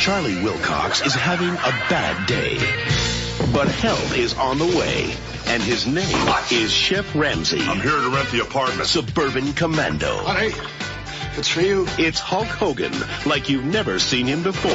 Charlie Wilcox is having a bad day. But help is on the way. And his name is Chef Ramsey. I'm here to rent the apartment. Suburban Commando. Honey, it's for you. It's Hulk Hogan, like you've never seen him before.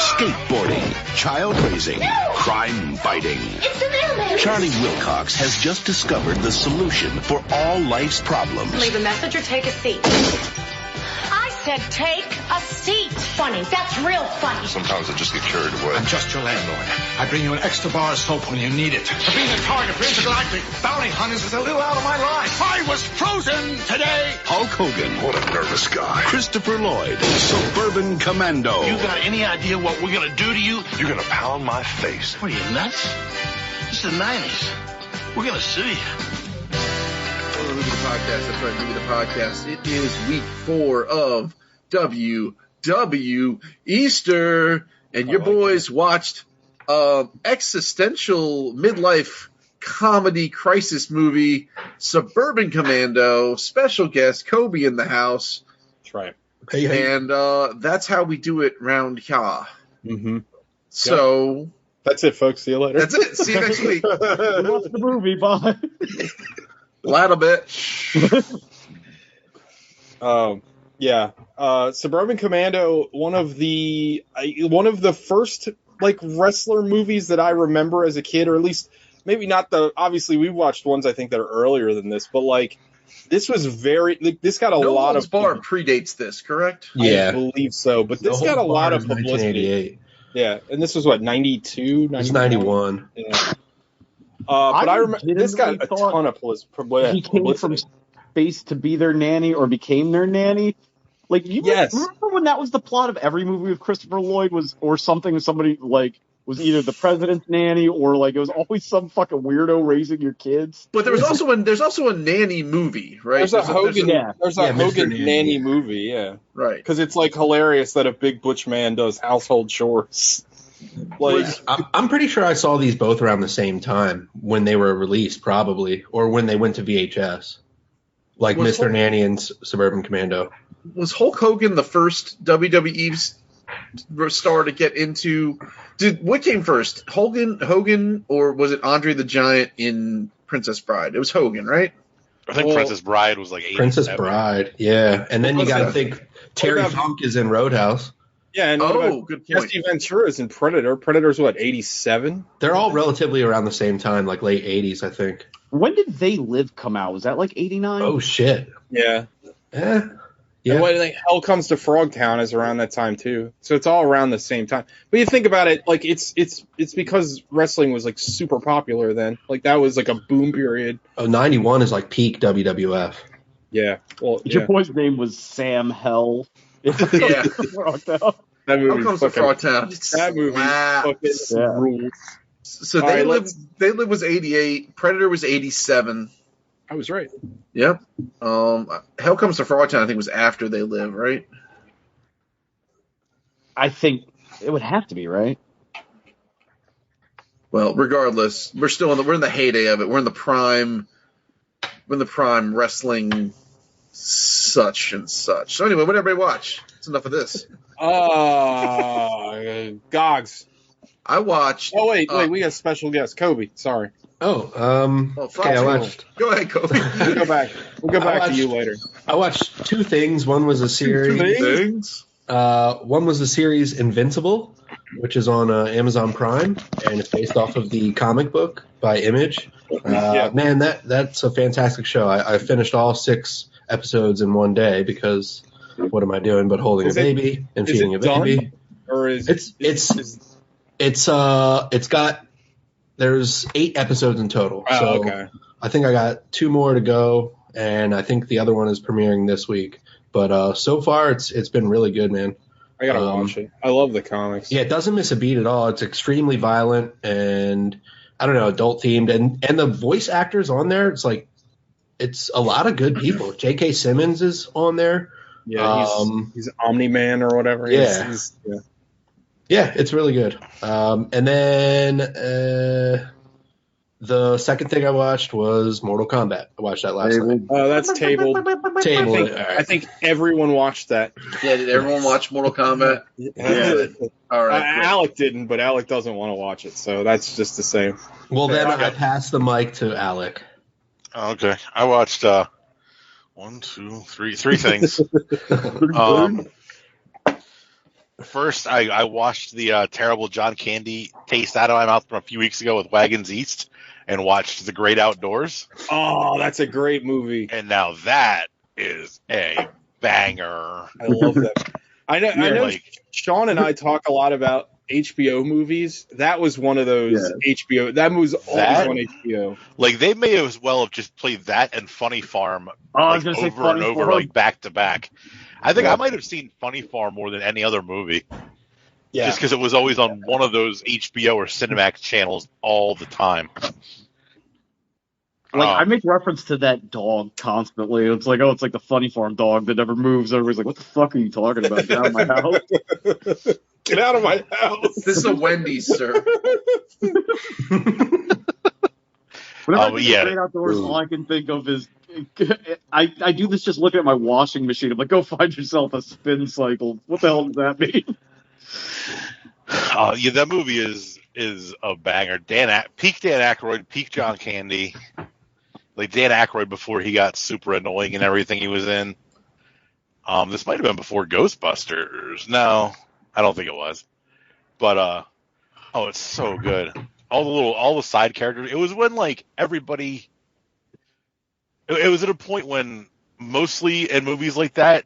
Skateboarding, child raising, crime fighting. It's the mailman. Charlie Wilcox has just discovered the solution for all life's problems. Leave a message or take a seat. I said take a seat. Funny. That's real funny. Sometimes I just get carried away. I'm just your landlord. I bring you an extra bar of soap when you need it. To be the target for intergalactic bounty hunters is a little out of my line. I was frozen today. Hulk Hogan. What a nervous guy. Christopher Lloyd. Suburban Commando. You got any idea what we're gonna do to you? You're gonna pound my face. What are you, nuts? This is the 90s. We're gonna sue you. Welcome to the podcast. That's right, Movie the Podcast. It is week 4 of WW Easter, and your boys watched existential midlife comedy crisis movie Suburban Commando. Special guest Kobe in the house. That's right. Hey. And that's how we do it round here. Mm-hmm. So yep. That's it, folks. See you later. That's it. See you next week. Watch the movie. Bye. Ladder bit. Yeah. Suburban Commando, one of the first like wrestler movies that I remember as a kid, or at least maybe not the. Obviously, we watched ones I think that are earlier than this, but like this was very. Like, this got a lot of. Bar predates this, correct? Yeah, I believe so. But this got a lot of publicity. Yeah, and this was what 92, 91? It's 91. Yeah. But I remember this got a ton of publicity. He came from space to be their nanny, or became their nanny. Like, remember when that was the plot of every movie with Christopher Lloyd or something? Somebody like was either the president's nanny or like it was always some fucking weirdo raising your kids. But there's also a nanny movie, right? There's a Hogan nanny movie, yeah, right? Because it's like hilarious that a big butch man does household chores. Like, I'm pretty sure I saw these both around the same time when they were released, probably, or when they went to VHS. Like Mr. Nanny and Suburban Commando. Was Hulk Hogan the first WWE star to get into? What came first, Hogan, or was it Andre the Giant in Princess Bride? It was Hogan, right? I think Princess Bride was like 87. Princess Bride, yeah. And then you got to think Terry Funk is in Roadhouse. Yeah, and good point. Jesse Ventura's in Predator. Predator's what, 87? They're all relatively around the same time, like late 80s, I think. When did They Live come out? Was that like 89? Oh, shit. Yeah. Yeah. And what, like, Hell Comes to Frogtown is around that time, too. So it's all around the same time. But you think about it, like, it's because wrestling was, like, super popular then. Like, that was, like, a boom period. Oh, 91 is, like, peak WWF. Yeah. Well, Your boy's name was Sam Hell. Yeah. That movie Comes to Frogtown. That movie fucking rules. So They Live was 88. Predator was 87. I was right. Yep. Hell Comes to Frogtown, I think, was after They Live, right? I think it would have to be, right? Well, regardless, we're in the heyday of it. We're in the prime wrestling such and such. So anyway, what everybody watch? It's enough of this. Gogs. I watched. Oh wait, we got a special guest, Kobe. Sorry. Okay, I watched. Go ahead, Kobe. We'll go back to you later. I watched two things. One was a series. Two things. One was the series Invincible, which is on Amazon Prime, and it's based off of the comic book by Image. Man, that's a fantastic show. I finished all 6 episodes in one day because what am I doing but holding a baby and feeding a baby? Or is it's got there's 8 episodes in total. Oh, so okay. I think I got 2 more to go, and I think the other one is premiering this week. But so far, it's been really good, man. I gotta watch it. I love the comics. Yeah, it doesn't miss a beat at all. It's extremely violent and I don't know, adult themed, and the voice actors on there. It's a lot of good people. J.K. Simmons is on there. Yeah, he's Omni-Man or whatever. Yeah, it's really good. And then The second thing I watched was Mortal Kombat. I watched that last night. Oh, that's tabled. I think everyone watched that. Yeah, did everyone watch Mortal Kombat? Yeah. All right. Alec didn't, but Alec doesn't want to watch it, so that's just the same. Well, then I pass the mic to Alec. Okay. I watched three things. First, I watched the terrible John Candy taste out of my mouth from a few weeks ago with Wagons East, and watched The Great Outdoors. Oh, that's a great movie. And now that is a banger. I love that. I know. Like, Sean and I talk a lot about HBO movies. That was one of those HBO. That was always on HBO. Like, they may as well have just played that and Funny Farm over and over, like back to back. I think I might have seen Funny Farm more than any other movie. Yeah. Just because it was always on one of those HBO or Cinemax channels all the time. I make reference to that dog constantly. It's like, it's like the Funny Farm dog that never moves. Everybody's like, what the fuck are you talking about? Get out of my house. Get out of my house. This is a Wendy's, sir. Whenever I think of Great Outdoors, all I can think of is I do this just looking at my washing machine. I'm like, go find yourself a spin cycle. What the hell does that mean? Yeah, that movie is a banger. Peak Dan Aykroyd, peak John Candy. Like Dan Aykroyd before he got super annoying and everything he was in. This might have been before Ghostbusters. No, I don't think it was. But it's so good. All the side characters. It was when like everybody. It was at a point when mostly in movies like that,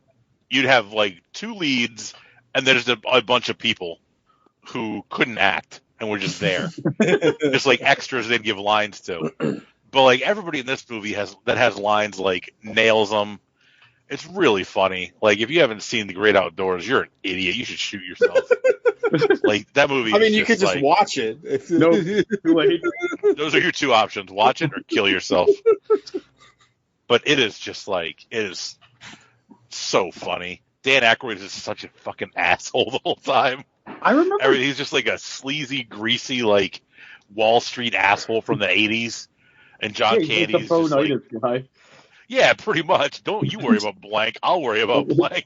you'd have like two leads and then just a bunch of people who couldn't act and were just there, just like extras they'd give lines to. But like everybody in this movie has lines, like nails them. It's really funny. Like if you haven't seen The Great Outdoors, you're an idiot. You should shoot yourself. Like that movie. I mean, you could just watch it. Those are your two options: watch it or kill yourself. But it is just like it is so funny. Dan Aykroyd is such a fucking asshole the whole time. I remember he's just like a sleazy, greasy, like Wall Street asshole from the '80s. And John Candy is just like, guy. Yeah, pretty much. Don't you worry about blank. I'll worry about blank.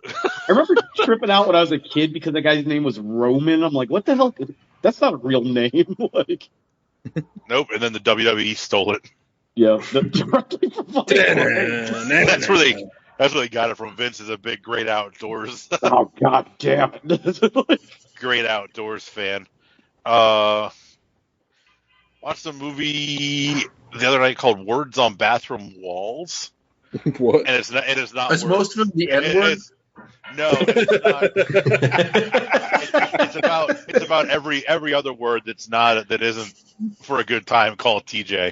I remember tripping out when I was a kid because the guy's name was Roman. I'm like, what the hell? That's not a real name. Like, nope. And then the WWE stole it. Yeah. That's where they got it from. Vince is a big Great Outdoors. Oh god damn it! Great Outdoors fan. Watched a movie the other night called Words on Bathroom Walls. What? And it is not. Is most of them the N word? No, it's not. It's about every other word that isn't for a good time called TJ.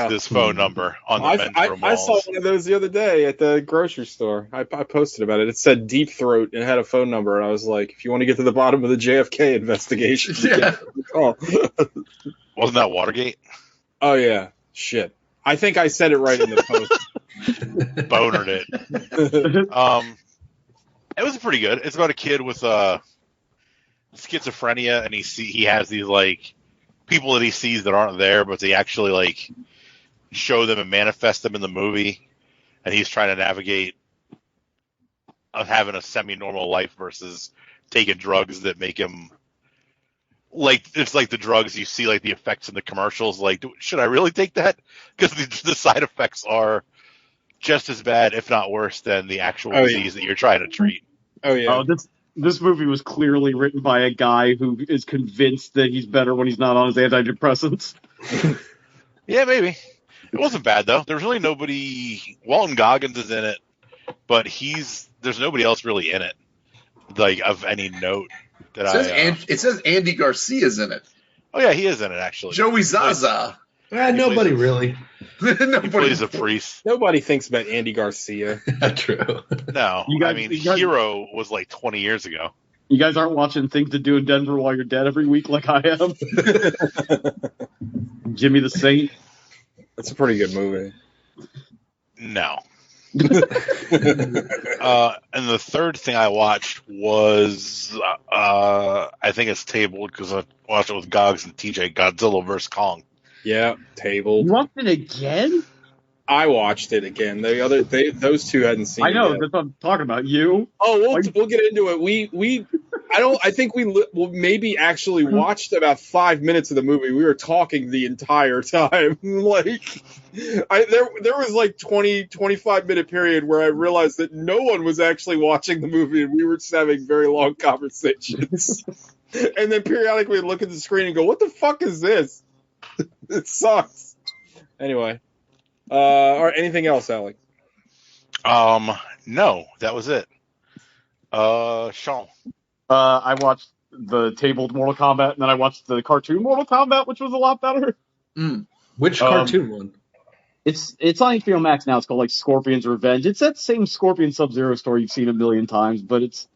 This phone number on the men's room walls. I saw one of those the other day at the grocery store. I posted about it. It said Deep Throat and it had a phone number, and I was like, if you want to get to the bottom of the JFK investigation, call. Wasn't that Watergate? Oh yeah, shit. I think I said it right in the post. Bonered it. It was pretty good. It's about a kid with schizophrenia, and he has these like people that he sees that aren't there, but they actually like show them and manifest them in the movie, and he's trying to navigate having a semi-normal life versus taking drugs that make him like it's like the drugs you see like the effects in the commercials. Like, should I really take that? Because the side effects are just as bad, if not worse, than the actual disease that you're trying to treat. Oh yeah. This movie was clearly written by a guy who is convinced that he's better when he's not on his antidepressants. Yeah, maybe. It wasn't bad though. There's really nobody. Walton Goggins is in it, but there's nobody else really in it, like of any note. It says Andy Garcia's in it. Oh yeah, he is in it actually. Joey Zaza. Nobody really. He plays a priest. Nobody thinks about Andy Garcia. True. No, Hero was like 20 years ago. You guys aren't watching Things to Do in Denver While You're Dead every week like I am? Jimmy the Saint. That's a pretty good movie. No. And the third thing I watched was, I think it's tabled because I watched it with Gogs and TJ, Godzilla vs. Kong. Yeah, tabled. You watched it again? I watched it again. Those two hadn't seen it. I know, yet. that's what I'm talking about. You? Oh, we'll get into it. I think we maybe actually watched about 5 minutes of the movie. We were talking the entire time. There was like 25 minute period where I realized that no one was actually watching the movie and we were just having very long conversations. And then periodically we'd look at the screen and go, what the fuck is this? It sucks. Anyway. All right, anything else, Alec? No, that was it. Sean. I watched the tabled Mortal Kombat, and then I watched the cartoon Mortal Kombat, which was a lot better. Which cartoon one? It's on HBO Max now. It's called like Scorpion's Revenge. It's that same Scorpion Sub-Zero story you've seen a million times, but it's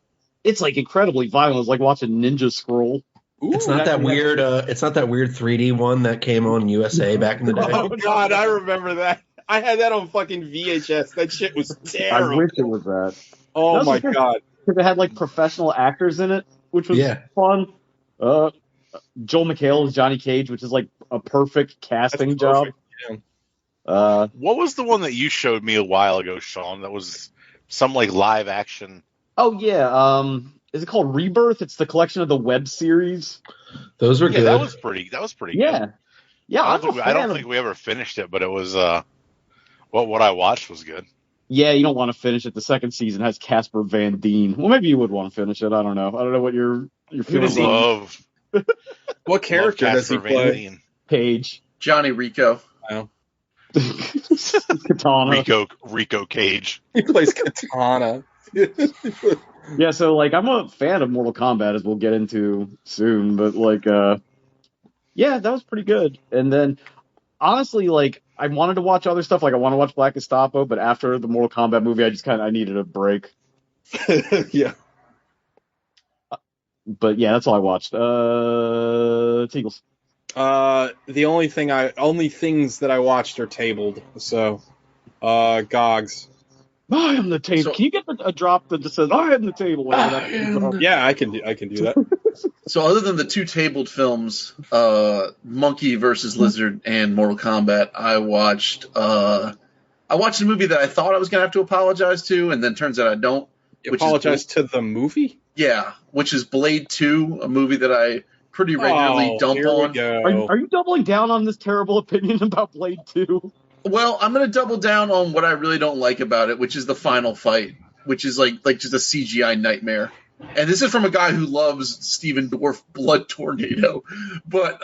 like incredibly violent. It's like watching Ninja Scroll. Ooh, it's not that weird. It's not that weird 3D one that came on USA back in the day. Oh God, I remember that. I had that on fucking VHS. That shit was terrible. I wish it was that. Oh my God. Because it had like professional actors in it, which was fun. Joel McHale is Johnny Cage, which is like a perfect casting job. Yeah. What was the one that you showed me a while ago, Sean? That was some like live action. Oh yeah. Is it called Rebirth? It's the collection of the web series. Those were good. That was pretty good. Yeah. I don't think we ever finished it, but it was what I watched was good. Yeah, you don't want to finish it. The second season has Casper Van Dien. Well, maybe you would want to finish it. I don't know. I don't know what your feelings are. What character does he play? Page. Johnny Rico. Oh. Katana. Rico Cage. He plays Katana. Yeah, so like I'm a fan of Mortal Kombat, as we'll get into soon, but like yeah, that was pretty good. And then honestly, like I wanted to watch other stuff, like I want to watch Black Gestapo, but after the Mortal Kombat movie I needed a break. Yeah. But yeah, that's all I watched. Teagles. The only things that I watched are tabled. So Gogs. I am the table. So, can you get a drop that just says I am the table? Yeah, I can do that. So other than the two tabled films, Monkey vs. Lizard and Mortal Kombat, I watched a movie that I thought I was going to have to apologize to, and then turns out I don't. You apologize to the movie? Yeah, which is Blade 2, a movie that I pretty regularly dump on. Are you doubling down on this terrible opinion about Blade 2? Well, I'm going to double down on what I really don't like about it, which is the final fight, which is like just a CGI nightmare. And this is from a guy who loves Steven Dorff Blood Tornado. But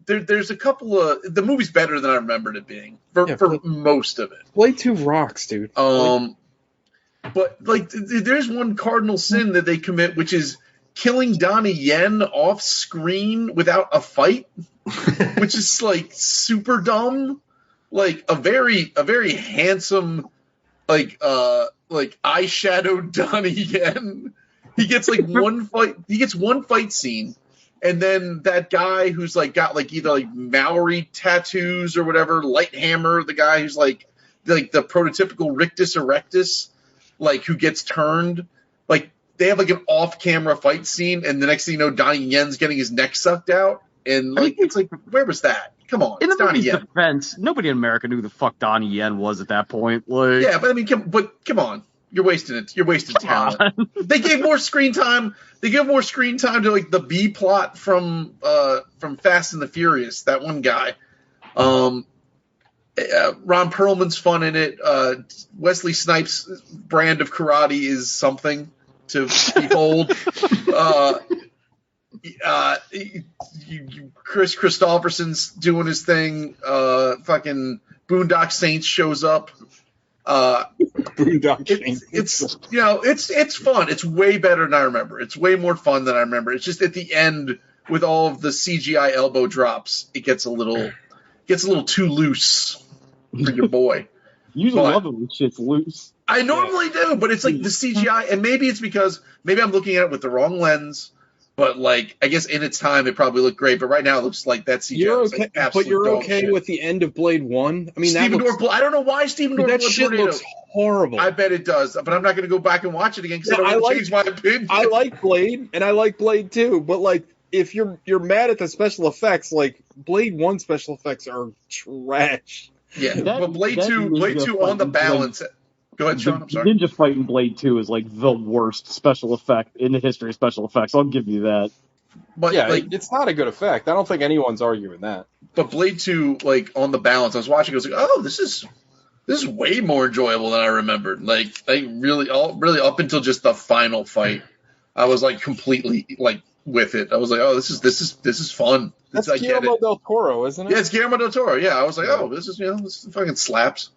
there's a couple of... The movie's better than I remembered it being for most of it. Blade 2 rocks, dude. But like there's one cardinal sin that they commit, which is killing Donnie Yen off screen without a fight, which is like super dumb. Like a very handsome, like eyeshadowed Donnie Yen. He gets like one fight. He gets one fight scene, and then that guy who's like got like either like Maori tattoos or whatever, Lighthammer, the guy who's like the prototypical Rictus Erectus, like who gets turned. Like they have like an off-camera fight scene, and the next thing you know, Donnie Yen's getting his neck sucked out, and like it's like where was that? Come on, in the movie's Yen. Defense, nobody in America knew who the fuck Donnie Yen was at that point. Like, yeah, but I mean, come on, you're wasting it. You're wasting talent. They gave more screen time. They give more screen time to like the B plot from Fast and the Furious. That one guy, Ron Perlman's fun in it. Wesley Snipes' brand of karate is something to behold. Chris Christopherson's doing his thing. Fucking Boondock Saints shows up. Boondock Saints. It's fun. It's way better than I remember. It's way more fun than I remember. It's just at the end with all of the CGI elbow drops, it gets a little too loose for your boy. You love it when shit's loose. I normally do, but it's like the CGI, and maybe it's because maybe I'm looking at it with the wrong lens. But like, I guess in its time it probably looked great, but right now it looks like that CGI. You're looks okay, like but absolute you're dog okay shit. with the end of Blade 1? I mean, Stephen that looks, Dorff. I don't know why Stephen Dorff. that shit looks horrible. I bet it does, but I'm not going to go back and watch it again because I don't want to change my opinion. I like Blade, and I like Blade 2, but like, if you're mad at the special effects, like Blade 1 special effects are trash. Yeah, but Blade 2 on the balance. Go ahead, Sean. I'm sorry. Ninja Fight in Blade 2 is like the worst special effect in the history of special effects. I'll give you that. But yeah, like, it's not a good effect. I don't think anyone's arguing that. But Blade 2, like on the balance, I was watching. I was like, oh, this is way more enjoyable than I remembered. Like, I really up until just the final fight, I was like completely like with it. I was like, oh, this is fun. That's Guillermo del Toro, isn't it? Yeah, it's Guillermo del Toro. Yeah, I was like, oh, this fucking slaps.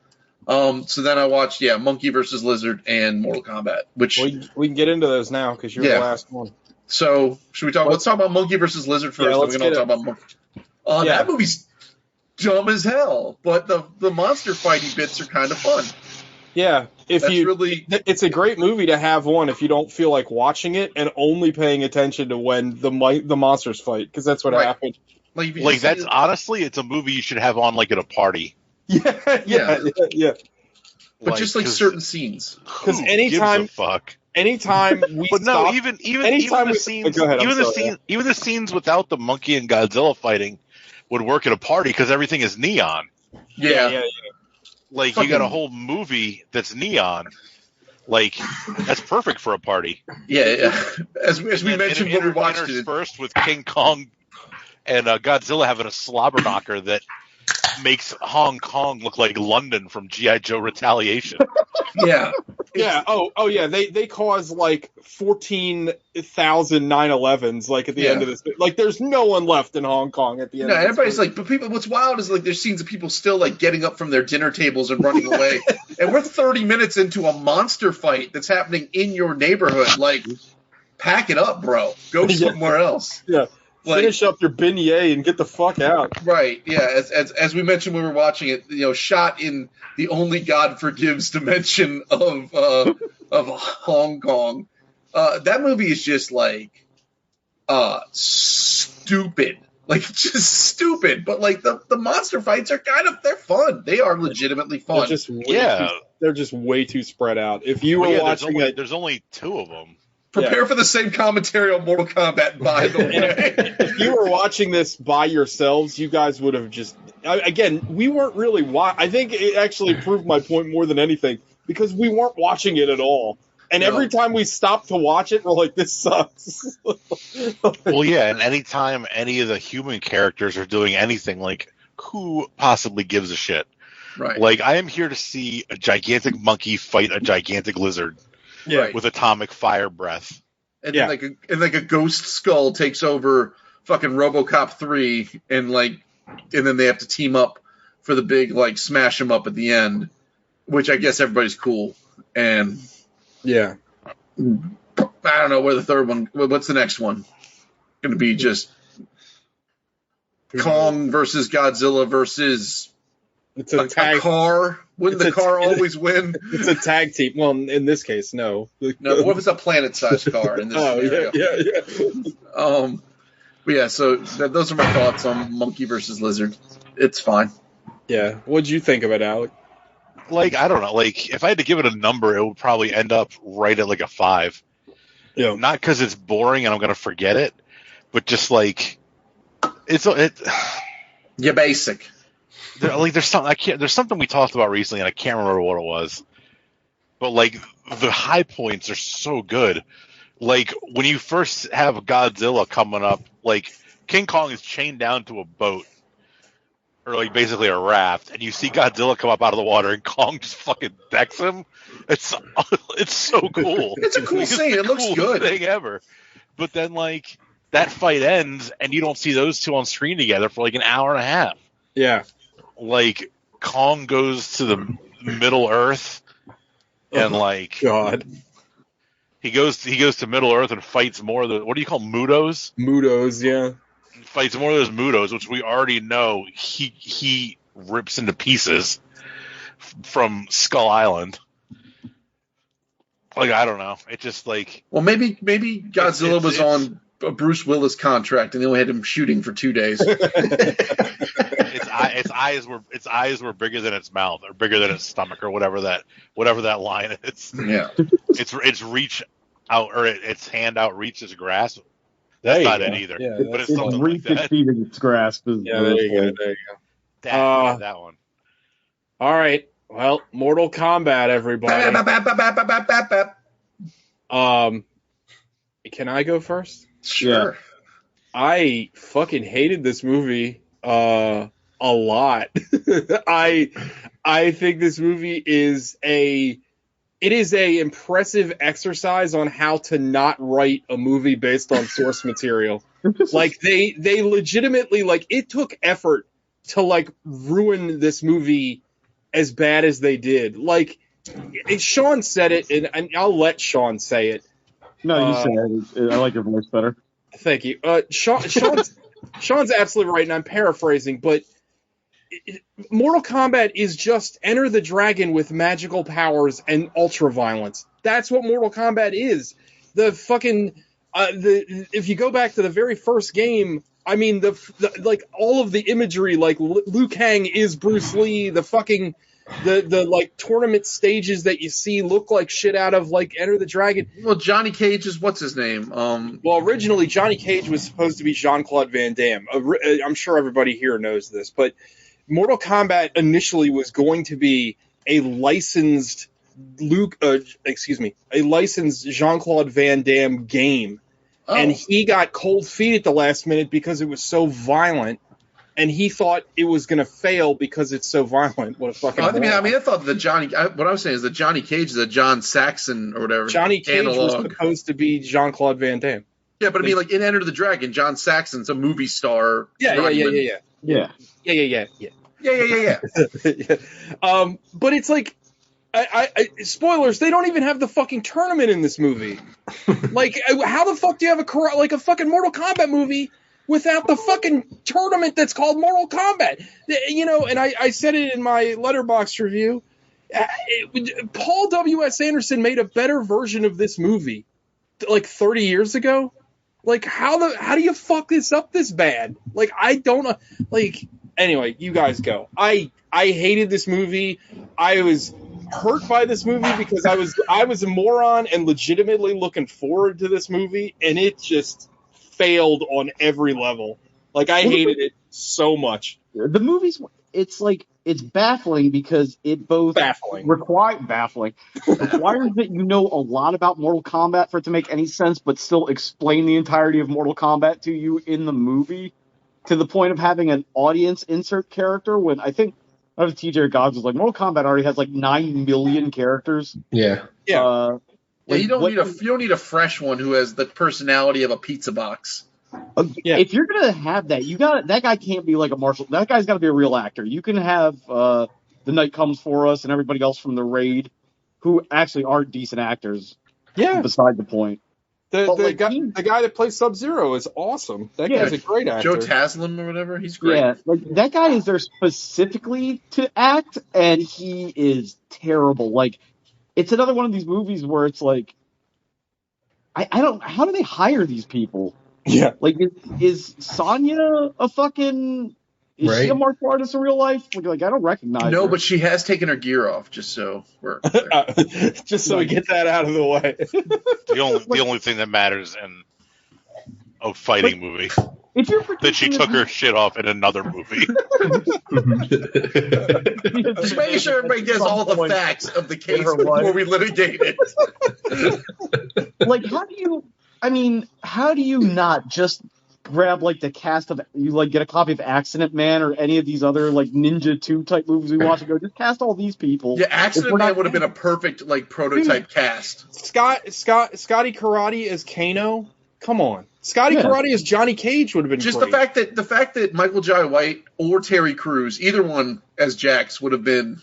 So then I watched, Monkey versus Lizard and Mortal Kombat, which we can get into those now because you're the last one. So should we talk? Let's talk about Monkey versus Lizard first. Yeah, then we can all talk about Monkey. That movie's dumb as hell, but the monster fighting bits are kind of fun. Yeah, it's a great movie to have on if you don't feel like watching it and only paying attention to when the monsters fight, because that's what happened. Like that's honestly, it's a movie you should have on like at a party. Yeah. But just like certain scenes, because anytime we but stop, no, even the scenes without the monkey and Godzilla fighting would work at a party because everything is neon. Yeah. Like you got a whole movie that's neon. Like that's perfect for a party. Yeah. As we mentioned when we watched it, interspersed with King Kong and Godzilla having a slobber knocker that makes Hong Kong look like London from G.I. Joe Retaliation. Yeah. Yeah. Oh, yeah. They cause like 14,000 9/11s like at the end of this. Like there's no one left in Hong Kong at the end. No, of this everybody's movie. like, but people. What's wild is like there's scenes of people still like getting up from their dinner tables and running away, and we're 30 minutes into a monster fight that's happening in your neighborhood. Like, pack it up, bro. Go somewhere else. Yeah. Like, finish up your beignet and get the fuck out. Right, yeah. As we mentioned when we were watching it, shot in the only God forgives dimension of Hong Kong. That movie is just like stupid. Like just stupid. But like the monster fights are they're fun. They are legitimately fun. They're just way too spread out. If you were watching there's only 2 of them. Prepare for the same commentary on Mortal Kombat, by the way. If you were watching this by yourselves, you guys would have just... Again, we weren't really... I think it actually proved my point more than anything, because we weren't watching it at all. And every time we stopped to watch it, we're like, this sucks. Well, yeah, and anytime any of the human characters are doing anything, like, who possibly gives a shit? Right. Like, I am here to see a gigantic monkey fight a gigantic lizard. Yeah. With atomic fire breath. And then a ghost skull takes over fucking RoboCop 3 and then they have to team up for the big smash 'em up at the end, which I guess everybody's cool. And yeah. I don't know where the third one, what's the next one? Going to be just Kong versus Godzilla versus it's a car. Wouldn't the car always win? It's a tag team. Well, in this case, no. No, what if it's a planet-sized car in this scenario? Yeah. But yeah, so those are my thoughts on Monkey versus Lizard. It's fine. Yeah. What'd you think of it, Alec? Like, I don't know. Like, if I had to give it a number, it would probably end up right at like a 5. Yeah. Not because it's boring and I'm going to forget it, but just like you're basic. There's something we talked about recently, and I can't remember what it was. But like the high points are so good. Like when you first have Godzilla coming up, like King Kong is chained down to a boat, or like basically a raft, and you see Godzilla come up out of the water, and Kong just fucking decks him. It's so cool. It's a cool scene. It looks good. Thing ever. But then like that fight ends, and you don't see those two on screen together for like an hour and a half. Yeah. Like Kong goes to the Middle Earth, and like God, he goes to Middle Earth and fights more of the, what do you call Mudos? Mudos, yeah. Fights more of those Mudos, which we already know he rips into pieces from Skull Island. Like I don't know, it just like maybe Godzilla was on a Bruce Willis contract, and they only had him shooting for 2 days. Its eyes were bigger than its mouth, or bigger than its stomach, or whatever that line is. Yeah. Its reach out, or its hand out reaches grasp. That's not it either. Yeah, but it's something like that. Exceeding its grasp. Yeah, there you go. There you go. That one. All right. Well, Mortal Kombat, everybody. Can I go first? Sure. Yeah. I fucking hated this movie a lot. I think this movie is a impressive exercise on how to not write a movie based on source material. Like they legitimately, like, it took effort to like ruin this movie as bad as they did. Like, Sean said it, and I'll let Sean say it. No, you said it. I like your voice better. Thank you. Sean's absolutely right, and I'm paraphrasing, but Mortal Kombat is just Enter the Dragon with magical powers and ultra violence. That's what Mortal Kombat is. The fucking if you go back to the very first game, I mean, the like all of the imagery, like Liu Kang is Bruce Lee. The fucking the like tournament stages that you see look like shit out of like Enter the Dragon. Well, Johnny Cage is what's his name? Well, originally Johnny Cage was supposed to be Jean-Claude Van Damme. I'm sure everybody here knows this, but Mortal Kombat initially was going to be a licensed a licensed Jean-Claude Van Damme game. Oh. And he got cold feet at the last minute because it was so violent. And he thought it was going to fail because it's so violent. What a fucking I thought what I was saying is that Johnny Cage is a John Saxon or whatever. Johnny Cage was supposed to be Jean-Claude Van Damme. Yeah, but I mean, like, in Enter the Dragon, John Saxon's a movie star. Yeah. But it's like, spoilers, they don't even have the fucking tournament in this movie. Like, how the fuck do you have a fucking Mortal Kombat movie without the fucking tournament that's called Mortal Kombat? You know, and I said it in my Letterboxd review. Paul W.S. Anderson made a better version of this movie like 30 years ago. Like, how do you fuck this up this bad? Like, I don't know. Like, anyway, you guys go. I hated this movie. I was hurt by this movie because I was a moron and legitimately looking forward to this movie, and it just failed on every level. Like, I hated it so much. The movie's, it's like, it's baffling because it both requires that you know a lot about Mortal Kombat for it to make any sense, but still explain the entirety of Mortal Kombat to you in the movie, to the point of having an audience insert character. When I think TJ Gobbs was like, Mortal Kombat already has like 9 million characters. Yeah. You don't need a fresh one who has the personality of a pizza box. If you're gonna have that, that guy can't be like a martial. That guy's got to be a real actor. You can have The Night Comes For Us and everybody else from the Raid, who actually are decent actors. Yeah. Beside the point. The guy that plays Sub-Zero is awesome. That guy's a great actor. Joe Taslim or whatever, he's great. Yeah, like that guy is there specifically to act, and he is terrible. Like, it's another one of these movies where it's like, I don't. How do they hire these people? Yeah. Like, is Sonya a fucking? Is she a martial artist in real life? Like I don't recognize her. No, but she has taken her gear off, just so we're just so we get that out of the way. The only thing that matters in a fighting movie if you're that she took her shit off in another movie. Just making sure everybody gets all the facts of the case before we litigate it. Like, how do you not just grab like the cast of get a copy of Accident Man or any of these other like Ninja 2 type movies we watch and go, just cast all these people. Yeah, Accident Man would have been a perfect like prototype cast. Scotty Karate as Kano. Come on. Scotty Karate as Johnny Cage would have been just great. the fact that Michael Jai White or Terry Crews, either one as Jax, would have been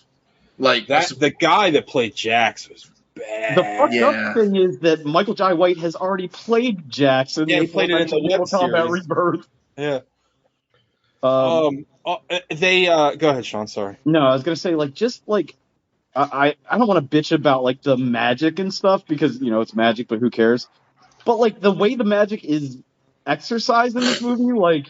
like that. The guy that played Jax was bad. The fucked up thing is that Michael Jai White has already played Jax. Yeah, he played it in the Mortal Kombat Rebirth. Yeah. Go ahead, Sean. Sorry. No, I was gonna say I don't want to bitch about like the magic and stuff because it's magic, but who cares? But like the way the magic is exercise in this movie. Like,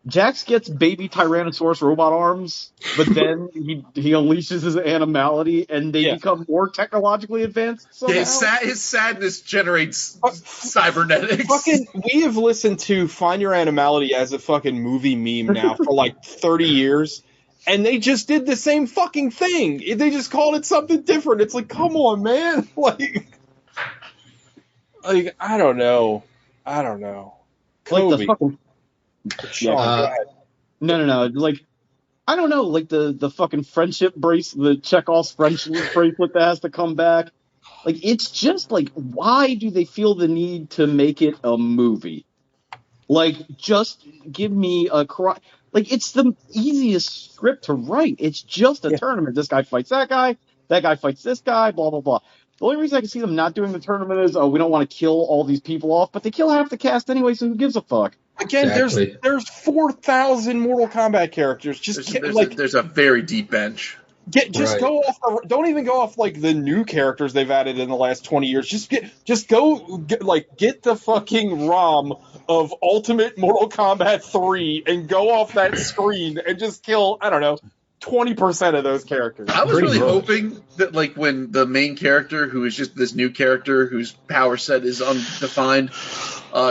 Jax gets baby Tyrannosaurus robot arms, but then he unleashes his animality, and they become more technologically advanced somehow. Yeah, his sadness generates cybernetics. We have listened to Find Your Animality as a fucking movie meme now for like 30 years, and they just did the same fucking thing. They just called it something different. It's like, come on, man. Like I don't know. Kobe. Like the fucking... No. Like, I don't know. Like the fucking friendship bracelet, the Chekhov's friendship bracelet that has to come back. Like, it's just like, why do they feel the need to make it a movie? Like, just give me a like, it's the easiest script to write. It's just a tournament. This guy fights that guy fights this guy. Blah blah blah. The only reason I can see them not doing the tournament is, we don't want to kill all these people off, but they kill half the cast anyway, so who gives a fuck? Again, there's 4,000 Mortal Kombat characters. There's a very deep bench. Go off. Don't even go off like the new characters they've added in the last 20 years. Get the fucking ROM of Ultimate Mortal Kombat 3 and go off that screen and just kill, I don't know, 20% of those characters. I was really hoping that, like, when the main character, who is just this new character whose power set is undefined,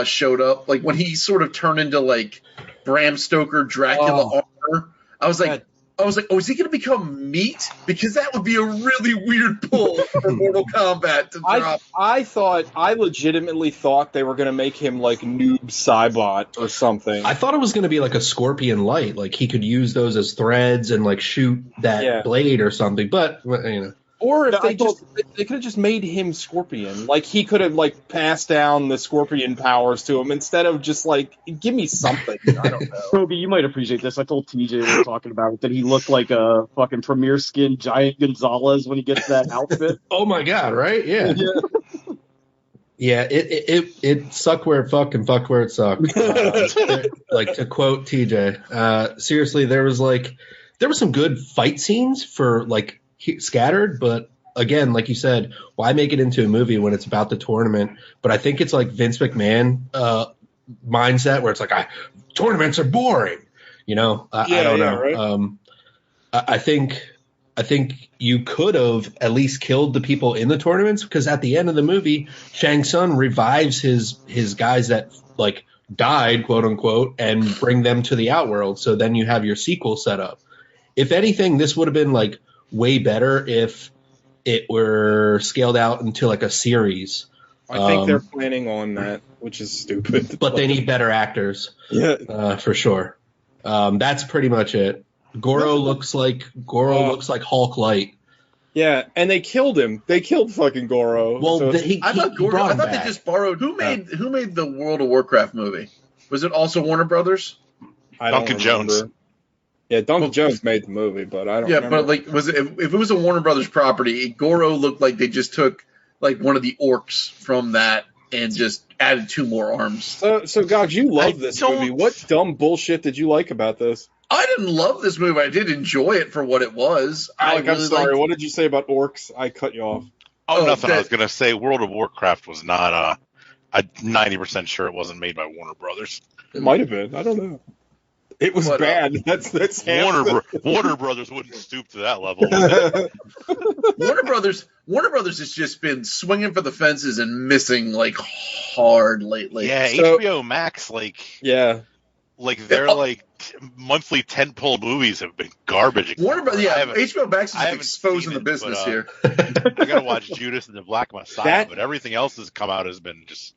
showed up, like, when he sort of turned into, like, Bram Stoker Dracula armor, I was like, oh, is he going to become meat? Because that would be a really weird pull for Mortal Kombat to drop. I legitimately thought they were going to make him like Noob Saibot or something. I thought it was going to be like a Scorpion Light, like he could use those as threads and like shoot that blade or something. But you know. Or if they could have just made him Scorpion. Like, he could have, like, passed down the Scorpion powers to him instead of just, like, give me something. I don't know. Toby, you might appreciate this. I told TJ when we were talking about it that he looked like a fucking Premier Skin Giant Gonzalez when he gets that outfit. Oh, my God, right? Yeah. Yeah, it sucked where it fucked and fucked where it sucked. Like, to quote TJ, seriously, there was some good fight scenes for, like, scattered, but again, like you said, why make it into a movie when it's about the tournament? But I think it's like Vince McMahon mindset where it's like, tournaments are boring, you know. I don't know. Right? I think you could have at least killed the people in the tournaments, because at the end of the movie, Shang Tsung revives his guys that like died, quote unquote, and bring them to the Outworld. So then you have your sequel set up. If anything, this would have been like way better if it were scaled out into like a series. I think they're planning on that, which is stupid. But they need better actors. Yeah, for sure. That's pretty much it. Goro looks like Hulk Light. Yeah, and they killed him. They killed fucking Goro. Well, I thought they just borrowed. Who made the World of Warcraft movie? Was it also Warner Brothers? Duncan Jones. Yeah, Duncan Jones made the movie, but I don't remember. But like, if it was a Warner Brothers property, Goro looked like they just took like one of the orcs from that and just added 2 more arms. So Gogs, you love this movie. What dumb bullshit did you like about this? I didn't love this movie. I did enjoy it for what it was. I'm sorry. What did you say about orcs? I cut you off. Nothing. I was going to say World of Warcraft was not. I'm 90% sure it wasn't made by Warner Brothers. It might have been. I don't know. It was bad. That's Warner Brothers wouldn't stoop to that level. Warner Brothers has just been swinging for the fences and missing like hard lately. Yeah, HBO Max, their monthly tentpole movies have been garbage. HBO Max is exposing the business here. I gotta watch Judas and the Black Messiah, but everything else that's come out has been just.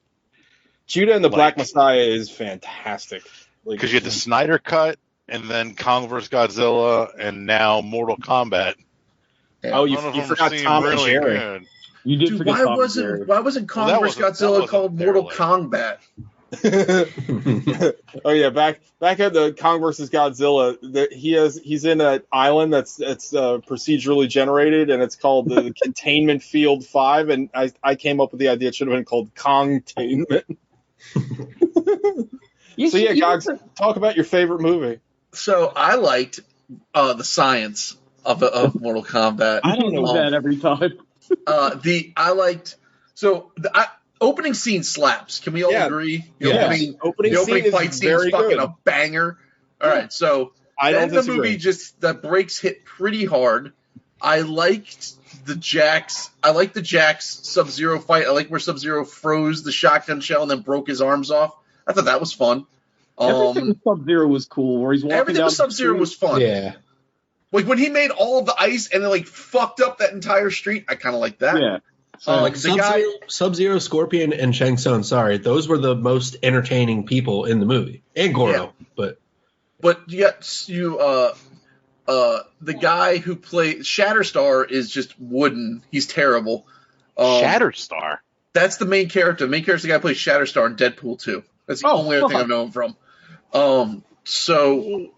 Judah and the Black Messiah is fantastic. Because you had the Snyder Cut, and then Kong vs. Godzilla, and now Mortal Kombat. Yeah. Oh, you forgot Tom and Jerry. You did forget Tom and Jerry. Why wasn't Kong vs. Godzilla called Mortal Kombat? Oh yeah, back at the Kong vs. Godzilla, he's in an island that's procedurally generated, and it's called the Containment Field 5, and I came up with the idea it should have been called Kongtainment. Gogs, talk about your favorite movie. So I liked the science of Mortal Kombat. I don't know that every time. opening scene slaps. Can we all agree? The opening fight scene is fucking a banger. All right, so then the movie the brakes hit pretty hard. I liked the Jax Sub-Zero fight. I like where Sub-Zero froze the shotgun shell and then broke his arms off. I thought that was fun. Everything with Sub-Zero was cool. Where he's walking everything down with Sub-Zero was fun. Yeah. Like when he made all of the ice and then like fucked up that entire street, I kind of like that. Yeah. Like Sub-Zero, Scorpion, and Shang Tsung. Sorry, those were the most entertaining people in the movie, and Goro. Yeah. But yet the guy who played Shatterstar is just wooden. He's terrible. Shatterstar. That's the main character. The main character is the guy who plays Shatterstar in Deadpool 2. That's the only other thing I've known him from. So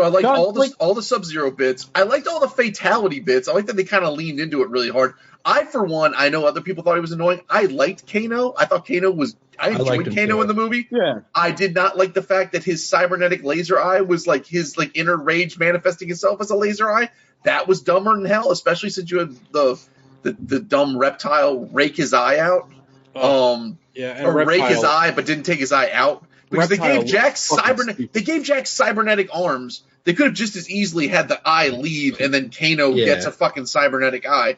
I liked all the Sub-Zero bits. I liked all the fatality bits. I like that they kind of leaned into it really hard. I know other people thought he was annoying. I liked Kano. I thought Kano was. I enjoyed Kano in the movie. Yeah. I did not like the fact that his cybernetic laser eye was like his like inner rage manifesting itself as a laser eye. That was dumber than hell, especially since you had the dumb reptile rake his eye out. Rake his eye, but didn't take his eye out. Because they gave Jax cybernetic arms. They could have just as easily had the eye leave and then Kano gets a fucking cybernetic eye.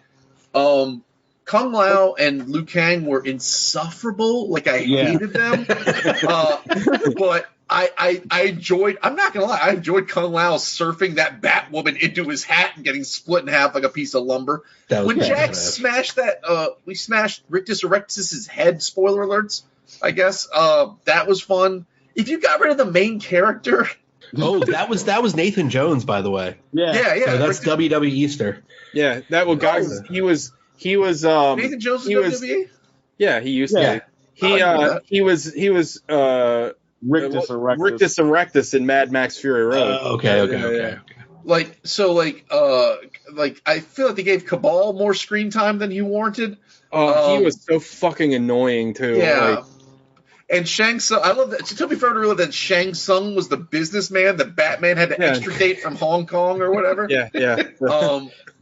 Kung Lao and Liu Kang were insufferable. Like I hated them. But I enjoyed. I'm not gonna lie. I enjoyed Kung Lao surfing that Batwoman into his hat and getting split in half like a piece of lumber. When Jax smashed that, we smashed Rictus Erectus's head. Spoiler alerts. I guess that was fun. If you got rid of the main character, that was Nathan Jones, by the way. Yeah. So that's WWE Easter. Yeah, that was guys. He was. Nathan Jones was WWE. Yeah, he used to. He was. Rictus Erectus in Mad Max Fury Road. Okay. Like I feel like they gave Cabal more screen time than he warranted. He was so fucking annoying too. Yeah. And Shang Tsung, I love that. It took me forever to realize that Shang Tsung was the businessman that Batman had to extradite from Hong Kong or whatever. Yeah.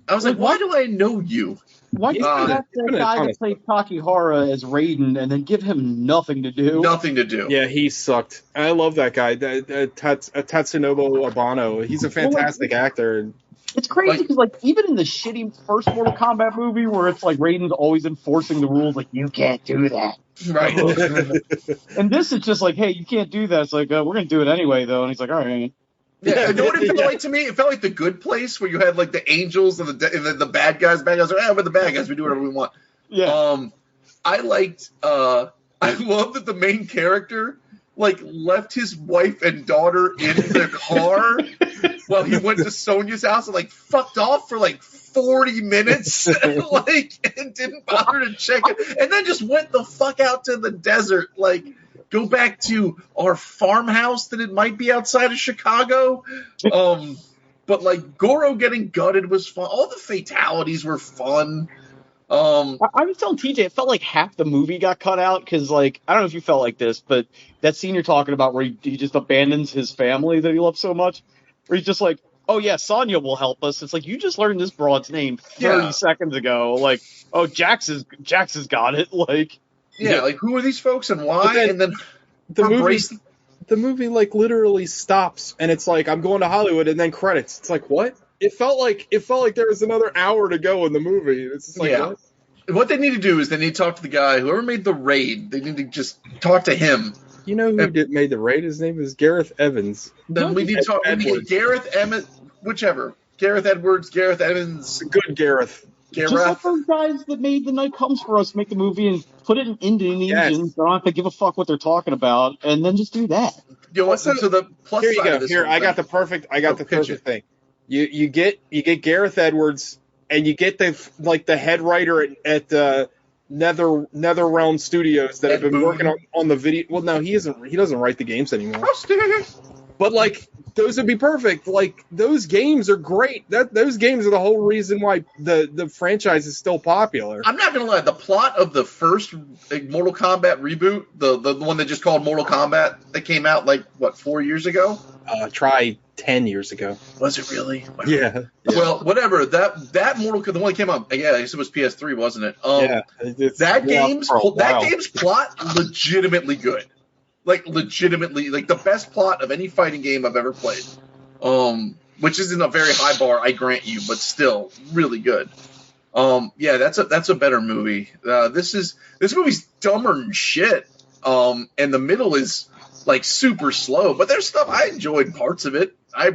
I was like, why do I know you? Why do you have the guy that played Kakihara as Raiden and then give him nothing to do? Nothing to do. Yeah, he sucked. I love that guy, Tatsunobu Abano. He's a fantastic actor. It's crazy because, even in the shitty first Mortal Kombat movie where it's like Raiden's always enforcing the rules, like, you can't do that. Right. And this is just like, hey, you can't do that. It's like, we're going to do it anyway, though. And he's like, all right. Yeah, you know what it felt like to me? It felt like The Good Place, where you had like the angels and the bad guys. Bad guys are, we're the bad guys. We do whatever we want. Yeah. I love that the main character left his wife and daughter in the car while he went to Sonya's house and fucked off for 40 minutes and didn't bother to check it, and then just went the fuck out to the desert. Go back to our farmhouse that it might be outside of Chicago. But Goro getting gutted was fun. All the fatalities were fun. I was telling TJ, it felt like half the movie got cut out because, I don't know if you felt like this, but that scene you're talking about where he just abandons his family that he loves so much, where he's just like, oh yeah, Sonya will help us. It's like, you just learned this broad's name 30 seconds ago. Jax has got it. Who are these folks and why? And then the movie literally stops and it's like, I'm going to Hollywood, and then credits. It's like, what? It felt like there was another hour to go in the movie. It's just like, what they need to do is they need to talk to the guy, whoever made The Raid. They need to just talk to him. You know who made The Raid? His name is Gareth Evans. Then we need to talk. We need Gareth Emmett, whichever. Gareth Edwards, Gareth Evans. Good Gareth. Just let those guys that made The Night Comes For Us make the movie and put it in Indonesian. So I don't have to give a fuck what they're talking about, and then just do that. You know what? So the plus here you side go. of this Here, I got the perfect thing. You get Gareth Edwards, and you get the head writer at NetherRealm Studios that have been working on the video. Well, no, he doesn't write the games anymore. But those would be perfect. Those games are great. Those games are the whole reason why the franchise is still popular. I'm not gonna lie. The plot of the first Mortal Kombat reboot, the one that just called Mortal Kombat, that came out 4 years ago. try 10 years ago. Was it really? Wow. Yeah. Well, whatever. That Mortal Kombat, the one that came out, yeah, I guess it was PS3, wasn't it? That game's plot legitimately good. Like legitimately, like the best plot of any fighting game I've ever played. Which isn't a very high bar, I grant you, but still really good. Yeah, that's a better movie. This movie's dumber than shit. And the middle is like super slow, but there's stuff I enjoyed parts of it. I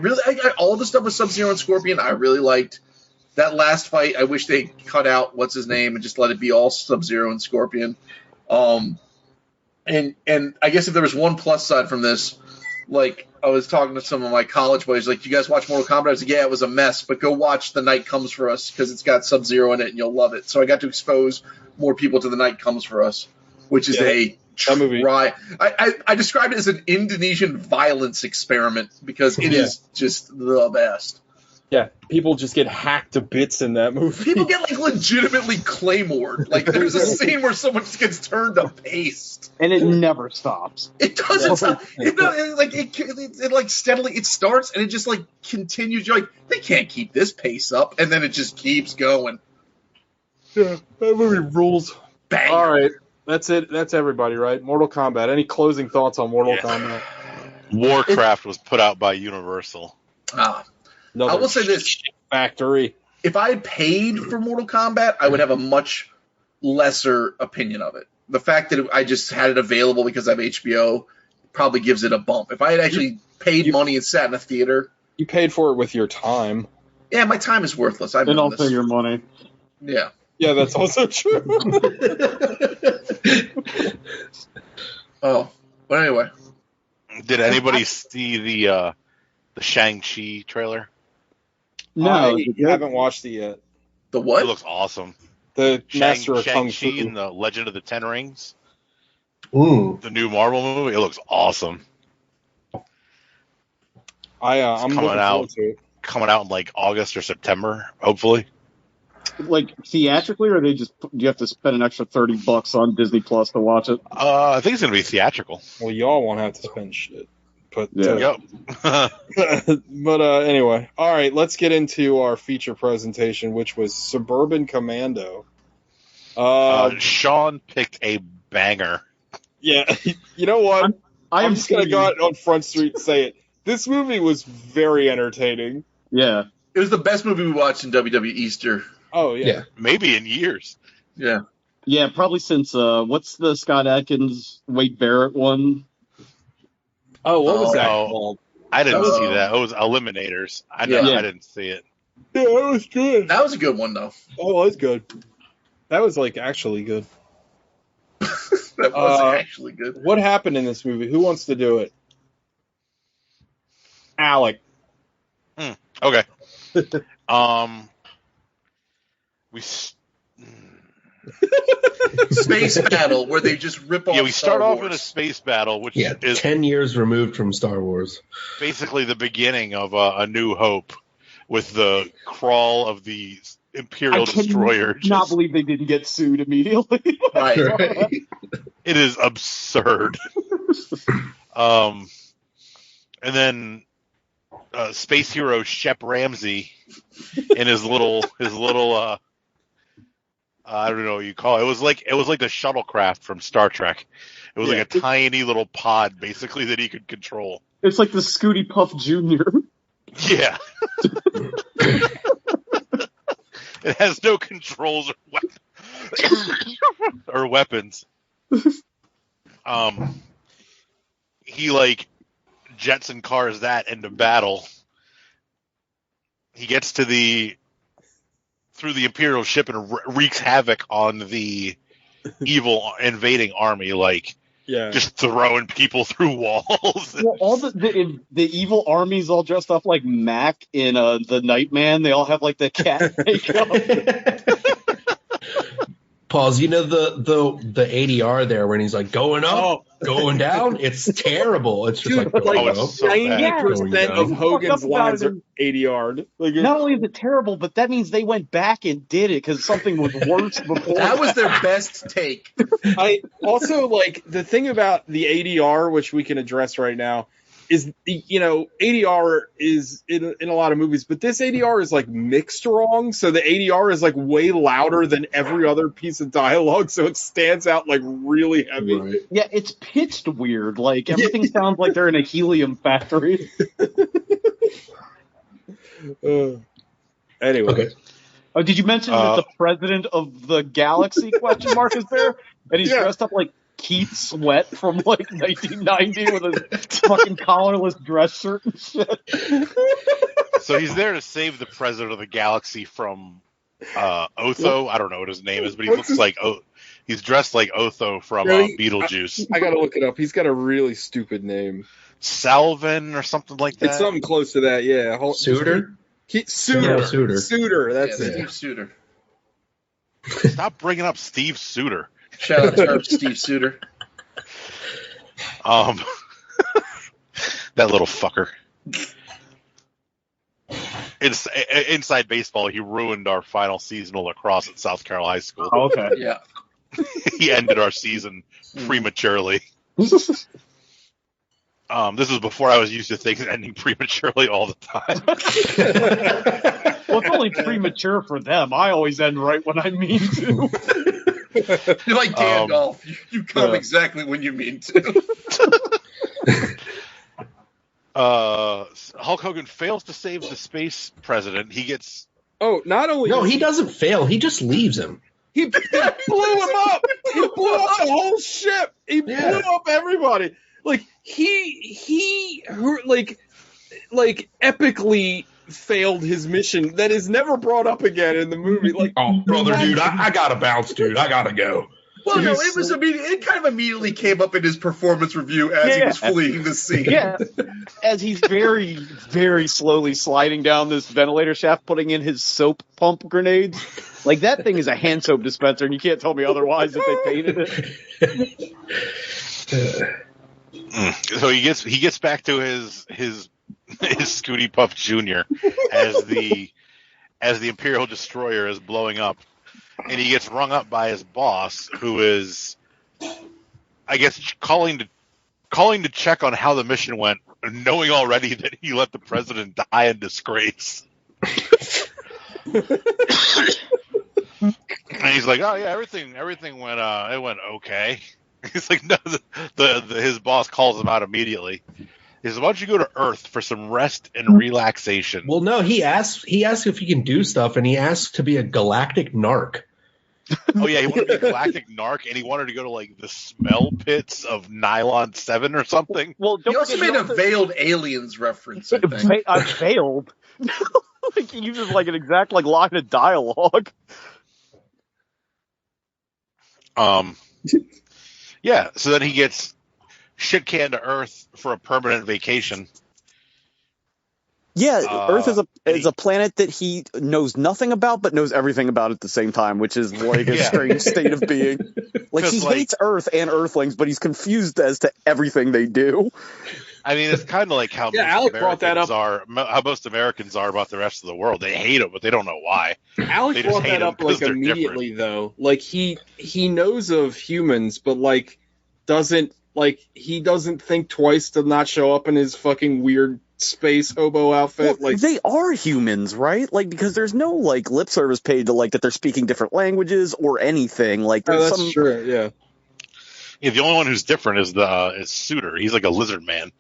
all the stuff with Sub-Zero and Scorpion I really liked. That last fight, I wish they cut out what's his name and just let it be all Sub-Zero and Scorpion. And I guess if there was one plus side from this, like I was talking to some of my college boys, like, you guys watch Mortal Kombat? I was like, yeah, it was a mess, but go watch The Night Comes For Us because it's got Sub-Zero in it and you'll love it. So I got to expose more people to The Night Comes For Us, which is that movie. I described it as an Indonesian violence experiment because it is just the best. Yeah, people just get hacked to bits in that movie. People get like legitimately claymored. Like there's a scene where someone just gets turned to paste, and it never stops. It doesn't stop. It like steadily. It starts and it just like continues. You're like, they can't keep this pace up, and then it just keeps going. Yeah, that movie rules. Bang. All right, that's it. That's everybody, right? Mortal Kombat. Any closing thoughts on Mortal Kombat? Warcraft was put out by Universal. I will say this. Factory. If I had paid for Mortal Kombat, I would have a much lesser opinion of it. The fact that I just had it available because I have HBO probably gives it a bump. If I had actually paid money and sat in a theater. You paid for it with your time. Yeah, my time is worthless. And also your money. Yeah. Yeah, that's also true. But anyway. Did anybody see the Shang-Chi trailer? No, I haven't watched it yet. The what? It looks awesome. The Master of Kung Shang-Chi Fu and the Legend of the Ten Rings. Ooh. The new Marvel movie. It looks awesome. I'm coming looking out forward to it. Coming out in like August or September, hopefully. Like theatrically, or do you have to spend an extra $30 on Disney Plus to watch it? I think it's gonna be theatrical. Well, y'all won't have to spend shit. But Yep. But anyway, all right. Let's get into our feature presentation, which was Suburban Commando. Sean picked a banger. Yeah, you know what? I'm just gonna go out on Front Street and say it. This movie was very entertaining. Yeah, it was the best movie we watched in WWE Easter. Oh yeah. Maybe in years. Yeah, probably since what's the Scott Adkins Wade Barrett one? Oh, what was that called? I didn't see that. It was Eliminators. I didn't see it. Yeah, that was good. That was a good one, though. Oh, it was good. That was like actually good. That was actually good. What happened in this movie? Who wants to do it? Alec. Okay. Space battle where they just rip off. Yeah, we start off in a space battle, which is 10 years removed from Star Wars. Basically, the beginning of A New Hope, with the crawl of the Imperial destroyer. I cannot believe they didn't get sued immediately. Right. It is absurd. And then space hero Shep Ramsey and his little I don't know what you call it. It was like the shuttlecraft from Star Trek. It was like a tiny little pod, basically, that he could control. It's like the Scooty Puff Jr. Yeah. It has no controls or weapons. He like Jetson cars that into battle. He gets to through the Imperial ship and wreaks havoc on the evil invading army, just throwing people through walls. Well, all the evil armies all dressed up like Mac in the Nightman. They all have like the cat makeup. Pause. You know the ADR there when he's like going up, going down. It's terrible. It's just Dude, like 90% of Hogan's lines are ADR'd. Not only is it terrible, but that means they went back and did it because something was worse before. That was their best take. I also like the thing about the ADR, which we can address right now, is, you know, ADR is in a lot of movies, but this ADR is like mixed wrong. So the ADR is like way louder than every other piece of dialogue. So it stands out like really heavy. Right. Yeah, it's pitched weird. Like everything sounds like they're in a helium factory. Anyway. Okay. Oh, did you mention that the president of the galaxy question mark is there? And he's dressed up like Keith Sweat from like 1990 with a fucking collarless dress shirt and shit. So he's there to save the president of the galaxy from Otho. I don't know what his name is, but he looks like he's dressed like Otho from Beetlejuice. I gotta look it up. He's got a really stupid name. Salvin or something like that. It's something close to that, yeah. Suitor? Suitor. Suitor, that's it. Steve Suitor. Stop bringing up Steve Suitor. Shout out to Steve Suitor. That little fucker. Inside baseball, he ruined our final season of lacrosse at South Carolina High School. Oh, okay. Yeah. He ended our season prematurely. This was before I was used to things ending prematurely all the time. Well, it's only premature for them. I always end right when I mean to. You're like Gandalf. You come exactly when you mean to. Hulk Hogan fails to save the space president. He gets... not only... No, he doesn't fail. He just leaves him. He blew him up. He blew up the whole ship. He blew up everybody. Like he epically failed his mission that is never brought up again in the movie. Like, oh, brother, dude, I gotta bounce, dude. I gotta go. Well, no, it was it kind of immediately came up in his performance review as he was fleeing the scene. Yeah, as he's very, very slowly sliding down this ventilator shaft, putting in his soap pump grenades. Like, that thing is a hand soap dispenser, and you can't tell me otherwise if they painted it. So he gets back to his Scooty Puff Jr. as the Imperial Destroyer is blowing up, and he gets rung up by his boss, who is, I guess, calling to check on how the mission went, knowing already that he let the president die in disgrace. And he's like, "Oh yeah, everything went okay." He's like, no, his boss calls him out immediately. He says, "Why don't you go to Earth for some rest and relaxation?" Well, no, he asks if he can do stuff, and he asks to be a galactic narc. Oh yeah, he wanted to be a galactic narc, and he wanted to go to like the smell pits of Nylon 7 or something. Well, he also made a veiled aliens reference. I think. Veiled. Like he uses like an exact like line of dialogue. Yeah, so then he gets shit canned to Earth for a permanent vacation. Yeah, Earth is a planet that he knows nothing about, but knows everything about at the same time, which is like a strange state of being. Like he hates Earth and Earthlings, but he's confused as to everything they do. I mean, it's kind of like how most Americans are about the rest of the world. They hate them, but they don't know why. Alec brought that up like immediately, though. Like he knows of humans, but like he doesn't think twice to not show up in his fucking weird space hobo outfit. Well, like they are humans, right? Like because there's no like lip service paid to like that they're speaking different languages or anything. Like that's true. Yeah. Yeah, the only one who's different is Suitor. He's like a lizard man.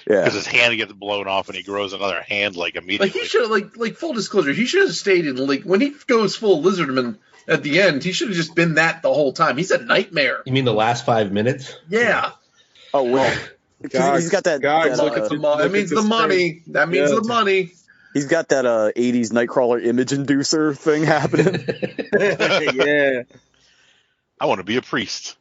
Yeah, because his hand gets blown off and he grows another hand like immediately. Like he should like full disclosure, he should have stayed in like when he goes full lizardman at the end, he should have just been that the whole time. He's a nightmare. You mean the last 5 minutes? Yeah. Oh well, he's got that. That means the money. That means the money. He's got that 80s Nightcrawler image inducer thing happening. Yeah. I want to be a priest.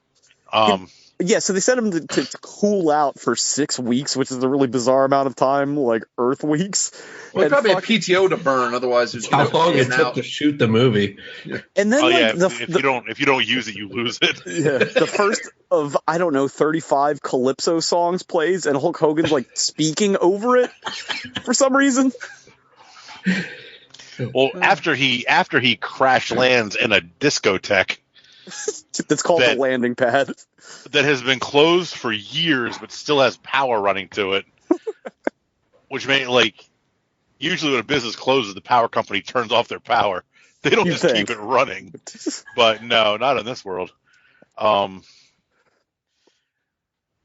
Yeah, so they sent him to cool out for 6 weeks, which is a really bizarre amount of time, like Earth weeks. Well, probably a PTO to burn, otherwise it's how long it took to shoot the movie. Yeah. And then, if you don't use it, you lose it. Yeah, the first of 35 Calypso songs plays, and Hulk Hogan's like speaking over it for some reason. Well, after he crash lands in a discotheque. That's called the landing pad. That has been closed for years, but still has power running to it. which made usually when a business closes, the power company turns off their power. They don't just keep it running. But no, not in this world.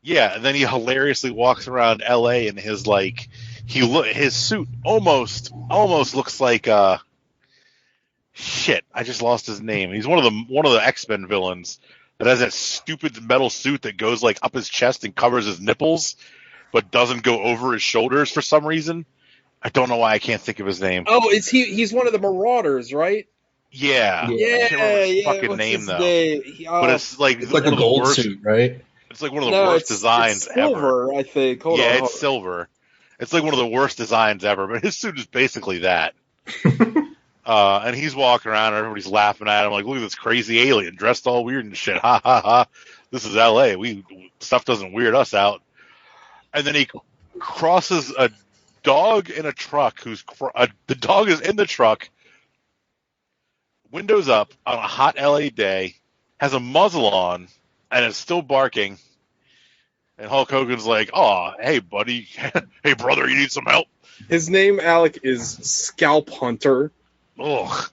Yeah, and then he hilariously walks around L.A. in his his suit almost looks like shit. I just lost his name. He's one of the X-Men villains that has that stupid metal suit that goes up his chest and covers his nipples, but doesn't go over his shoulders for some reason. I don't know why I can't think of his name. Oh, he's one of the Marauders, right? Yeah. I can't remember his fucking name though. But it's it's like a gold suit, right? It's like one of the worst designs it's silver, ever. I think. Hold on. It's silver. It's like one of the worst designs ever, but his suit is basically that. And he's walking around and everybody's laughing at him like, look at this crazy alien dressed all weird and shit. Ha ha ha. This is LA. Stuff doesn't weird us out. And then he crosses a dog in a truck the dog is in the truck, windows up on a hot LA day, has a muzzle on, and is still barking. And Hulk Hogan's like, "Oh, hey, buddy. Hey, brother, you need some help?" His name, Alec, is Scalp Hunter. Oh,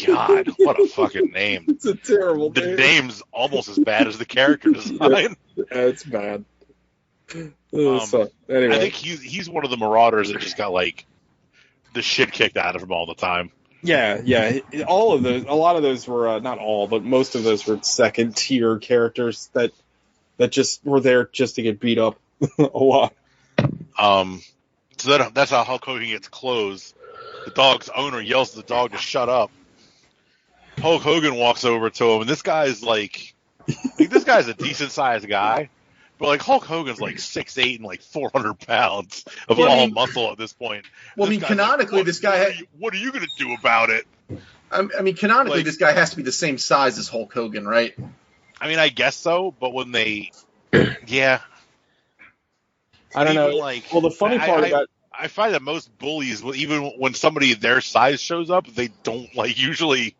God, what a fucking name. It's a terrible name. The name's almost as bad as the character design. It's bad. Anyway. Anyway. I think he's one of the Marauders that just got, the shit kicked out of him all the time. Yeah. A lot of those were, not all, but most of those were second-tier characters that just were there just to get beat up a lot. So that's how Hulk Hogan gets clothes. The dog's owner yells at the dog to shut up. Hulk Hogan walks over to him, and this guy's this guy's a decent-sized guy, but Hulk Hogan's 6'8" and 400 pounds of all muscle at this point. Well, canonically, this guy what are you going to do about it? Canonically, this guy has to be the same size as Hulk Hogan, right? I guess so, but when they, yeah, I don't know. Well, the funny part about I find that most bullies, even when somebody their size shows up, they don't usually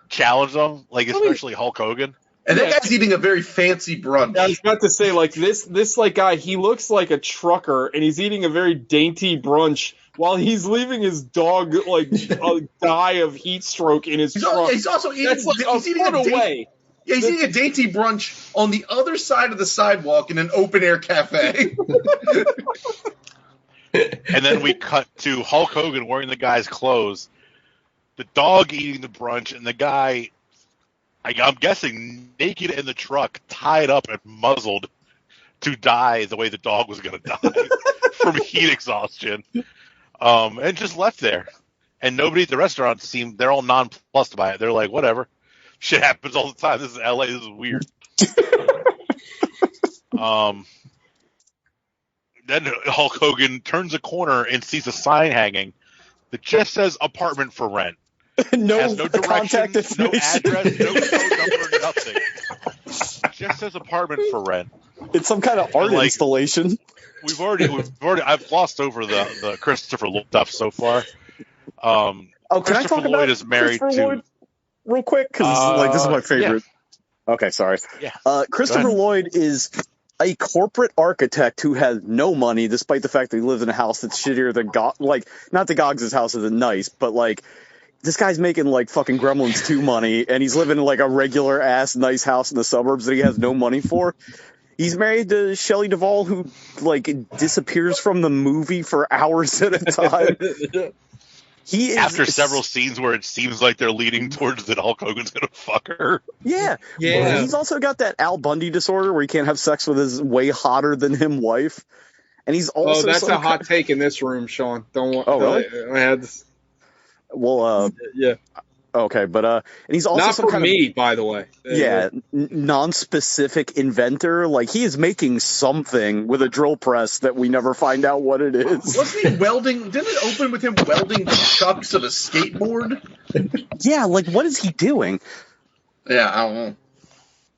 challenge them, especially Hulk Hogan. And that guy's eating a very fancy brunch. I was about to say, this guy, he looks like a trucker, and he's eating a very dainty brunch while he's leaving his dog die of heat stroke in his truck. He's also eating. That's he's eating away. Yeah, he's eating a dainty brunch on the other side of the sidewalk in an open air cafe. And then we cut to Hulk Hogan wearing the guy's clothes, the dog eating the brunch, and the guy, I'm guessing, naked in the truck, tied up and muzzled to die the way the dog was going to die from heat exhaustion, and just left there. And nobody at the restaurant they're all nonplussed by it. They're like, whatever. Shit happens all the time. This is LA. This is weird. Then Hulk Hogan turns a corner and sees a sign hanging that just says apartment for rent. No directions, contact information. no address, no phone number, nothing. Just says apartment for rent. It's some kind of art installation. We've already. I've glossed over the Christopher Lloyd stuff so far. Can I talk about Lloyd is married to Lloyd real quick? Because this is my favorite. Yeah. Okay, sorry. Yeah. Christopher Lloyd is a corporate architect who has no money, despite the fact that he lives in a house that's shittier than not that Goggs' house isn't nice, but this guy's making fucking Gremlins 2 money, and he's living in a regular ass nice house in the suburbs that he has no money for. He's married to Shelley Duvall, who disappears from the movie for hours at a time. After several scenes where it seems like they're leading towards that Hulk Hogan's gonna fuck her. Yeah. Well, he's also got that Al Bundy disorder where he can't have sex with his way hotter than him wife. And he's also that's a hot take in this room, Sean. Don't want. Oh, really? I had this. Well, yeah. Okay, but and he's also not some for kind me, by the way. Yeah, non-specific inventor. He's making something with a drill press that we never find out what it is. Wasn't he welding? Didn't it open with him welding the chucks of a skateboard? Yeah, what is he doing? Yeah, I don't know.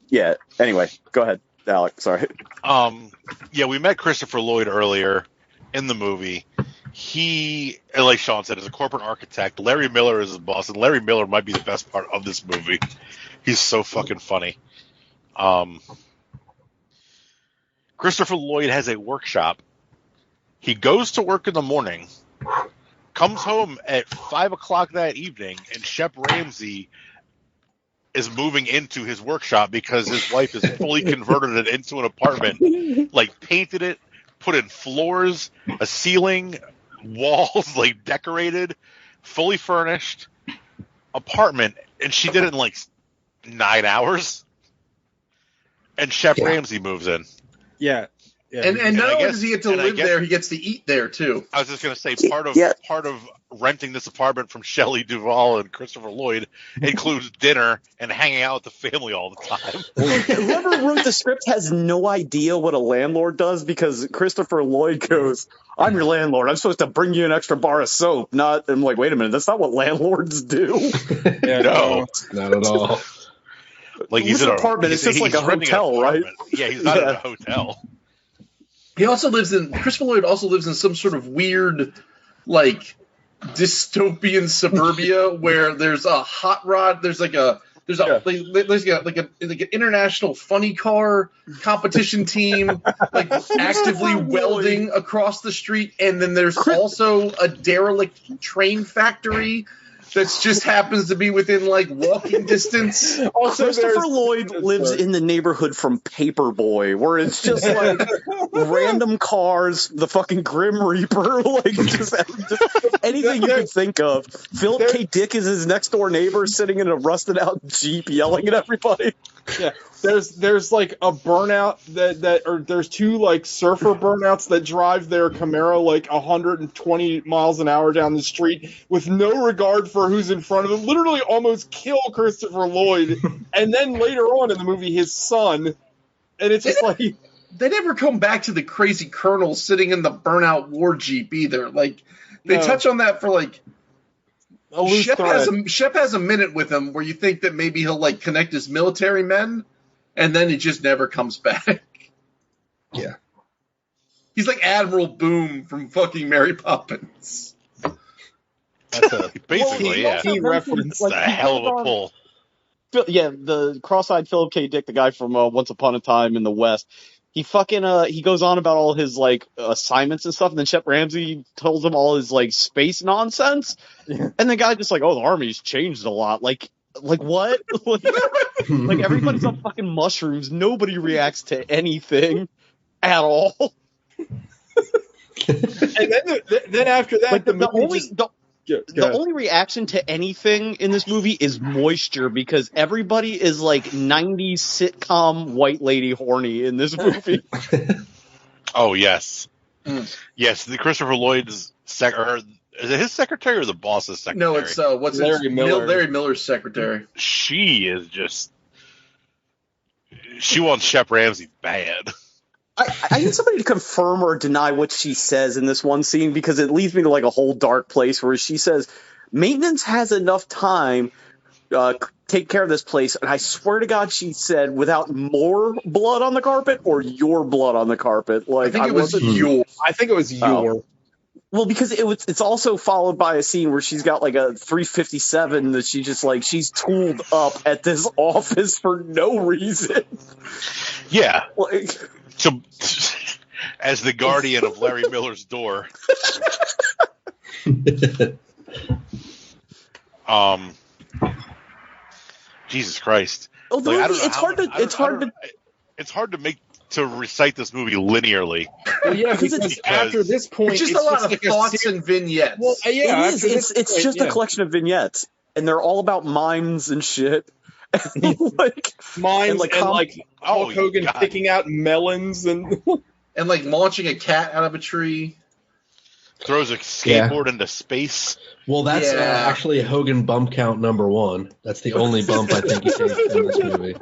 Yeah. Anyway, go ahead, Alec. Sorry. Yeah, we met Christopher Lloyd earlier in the movie. He, like Sean said, is a corporate architect. Larry Miller is his boss, and Larry Miller might be the best part of this movie. He's so fucking funny. Christopher Lloyd has a workshop He goes to work in the morning, comes home at 5 o'clock that evening, and Shep Ramsey is moving into his workshop because his wife has fully converted it into an apartment, like painted it, put in floors, a ceiling, walls, like decorated, fully furnished apartment, and she did it in like 9 hours. And Shep Ramsey moves in. Yeah. And not only does he get to live there, he gets to eat there too. I was just going to say part of renting this apartment from Shelley Duvall and Christopher Lloyd includes dinner and hanging out with the family all the time. Whoever wrote the script has no idea what a landlord does, because Christopher Lloyd goes, "I'm your landlord. I'm supposed to bring you an extra bar of soap." I'm like, wait a minute, that's not what landlords do. No, not at all. Like he's in an apartment. It's just like a hotel, right? Yeah, he's not in a hotel. He also Christopher Lloyd also lives in some sort of weird, like, dystopian suburbia where there's a hot rod, there's like an international funny car competition team, like actively welding across the street, and then there's also a derelict train factory that just happens to be within, like, walking distance. Also, Christopher Lloyd lives in the neighborhood from Paperboy, where it's just, like, random cars, the fucking Grim Reaper, like, just anything you can think of. Philip K. Dick is his next-door neighbor sitting in a rusted-out Jeep yelling at everybody. Yeah, there's like a burnout or there's two like surfer burnouts that drive their Camaro like 120 miles an hour down the street with no regard for who's in front of them. Literally almost kill Christopher Lloyd, and then later on in the movie his son, and it's just like they never come back to the crazy colonel sitting in the burnout war Jeep either. Like they touch on that for like. Shep has a minute with him where you think that maybe he'll like connect his military men, and then he just never comes back. Yeah, he's like Admiral Boom from fucking Mary Poppins. That's basically, yeah. He referenced a hell of a pull. Yeah, the cross-eyed Philip K. Dick, the guy from Once Upon a Time in the West. He fucking he goes on about all his like assignments and stuff, and then Shep Ramsey tells him all his like space nonsense, and the guy just like, "Oh, the army's changed a lot." Like what? like everybody's on fucking mushrooms. Nobody reacts to anything at all. And then after that, like the only reaction to anything in this movie is moisture, because everybody is like 90s sitcom white lady horny in this movie. Oh, yes. Yes, the Christopher Lloyd's is it his secretary or the boss's secretary? No, it's Larry Miller. Larry Miller's secretary. She is just she wants Shep Ramsey bad. I need somebody to confirm or deny what she says in this one scene, because it leads me to like a whole dark place where she says maintenance has enough time take care of this place, and I swear to God she said without more blood on the carpet or your blood on the carpet. Like I think it was your. Well, because it's also followed by a scene where she's got like a 357 that she just like she's tooled up at this office for no reason. Yeah. Like, so, as the guardian of Larry Miller's door, Jesus Christ! Oh, like, it's hard to recite this movie linearly. Well, yeah, because after this point, it's just a lot of thoughts and vignettes. Well, yeah, it's just a collection of vignettes, and they're all about mimes and shit. Like mimes and Hulk Hogan picking out melons and like launching a cat out of a tree. Throws a skateboard into space. Well, that's actually Hogan bump count #1. That's the only bump I think he takes in this movie.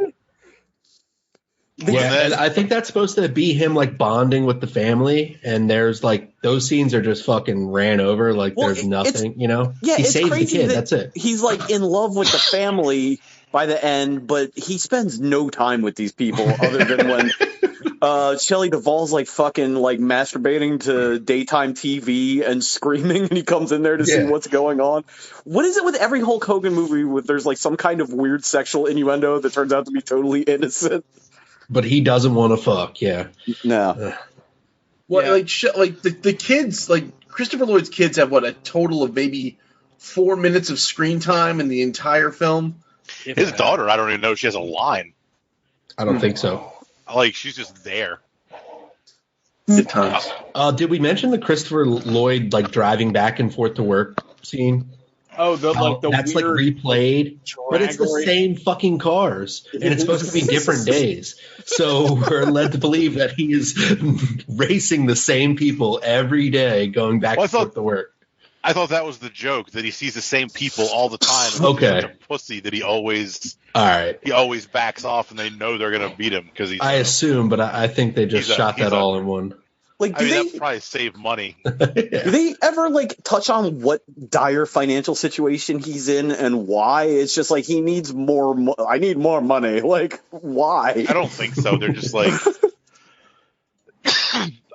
Yeah, and I think that's supposed to be him like bonding with the family, and there's like those scenes are just fucking ran over, like there's nothing, you know? Yeah, he it's saves crazy the kid, that's it. He's like in love with the family by the end, but he spends no time with these people other than when Shelley Duvall's like fucking like masturbating to daytime TV and screaming, and he comes in there to see what's going on. What is it with every Hulk Hogan movie where there's like some kind of weird sexual innuendo that turns out to be totally innocent? But he doesn't want to fuck, yeah. No. Well, like the kids, like Christopher Lloyd's kids have a total of maybe 4 minutes of screen time in the entire film. His daughter, I don't even know if she has a line. I don't think so. Like, she's just there. Good times. Did we mention the Christopher Lloyd like driving back and forth to work scene? Oh, the that's weird like replayed, but it's the same fucking cars, and it's supposed to be different days. So we're led to believe that he is racing the same people every day, going back and forth to work. I thought that was the joke, that he sees the same people all the time. And Okay. He's such a pussy that he always backs off, and they know they're gonna beat him because he's. I assume, but I think they just shot that all in one. Like, that probably saved money. Do they ever touch on what dire financial situation he's in and why? It's just like he needs more. I need more money. Like, why? I don't think so. They're just like.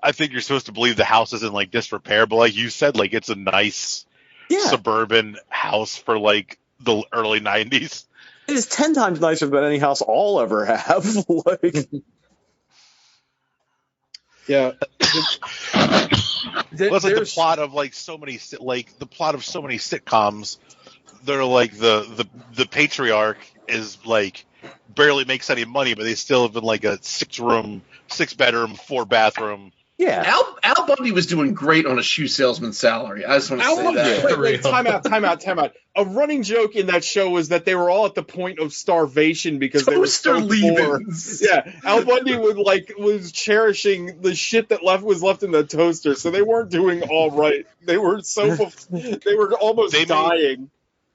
I think you're supposed to believe the house is in like disrepair, but like you said, like it's a nice suburban house for like the early 90s. It is 10 times nicer than any house I'll ever have. Like. Yeah. That's like the plot of like so many sitcoms. They're like the patriarch is like barely makes any money, but they still live in like a 6-bedroom, 4-bathroom. Yeah, Al Bundy was doing great on a shoe salesman's salary. I just want to say that. Wait, time out. A running joke in that show was that they were all at the point of starvation because they were so poor. Yeah, Al Bundy was cherishing the shit that was left in the toaster, so they weren't doing all right. They were they were almost dying.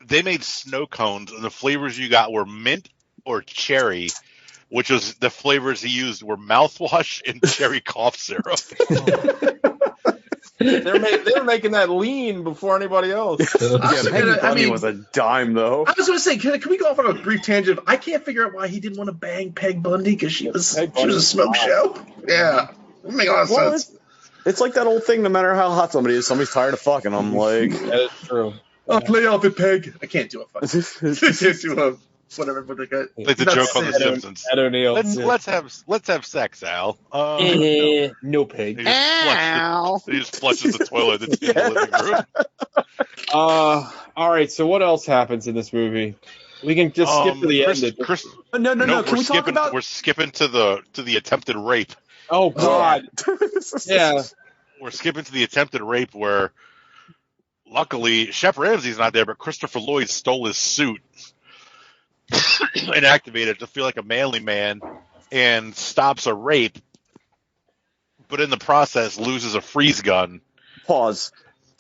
They made snow cones, and the flavors you got were mint or cherry. Which was the flavors he used were mouthwash and cherry cough syrup. They were making that lean before anybody else. Peggy Bunny was a dime, though. I was going to say, can we go off on a brief tangent? I can't figure out why he didn't want to bang Peg Bundy because she was a smoke show. Yeah, it makes a lot of sense. It's like that old thing. No matter how hot somebody is, somebody's tired of fucking them. Like that's true. I'll play off it, Peg. I can't do it. I can't do whatever. Like the joke on The Simpsons. Ed O'Neill. Let's have sex, Al. No pig. He just flushes the toilet in the living room. All right. So what else happens in this movie? We can just skip to the end. No. Can we talk about? We're skipping to the attempted rape. Oh God. Yeah. We're skipping to the attempted rape where, luckily, Shep Ramsey's not there, but Christopher Lloyd stole his suit. And activated to feel like a manly man and stops a rape, but in the process loses a freeze gun. Pause.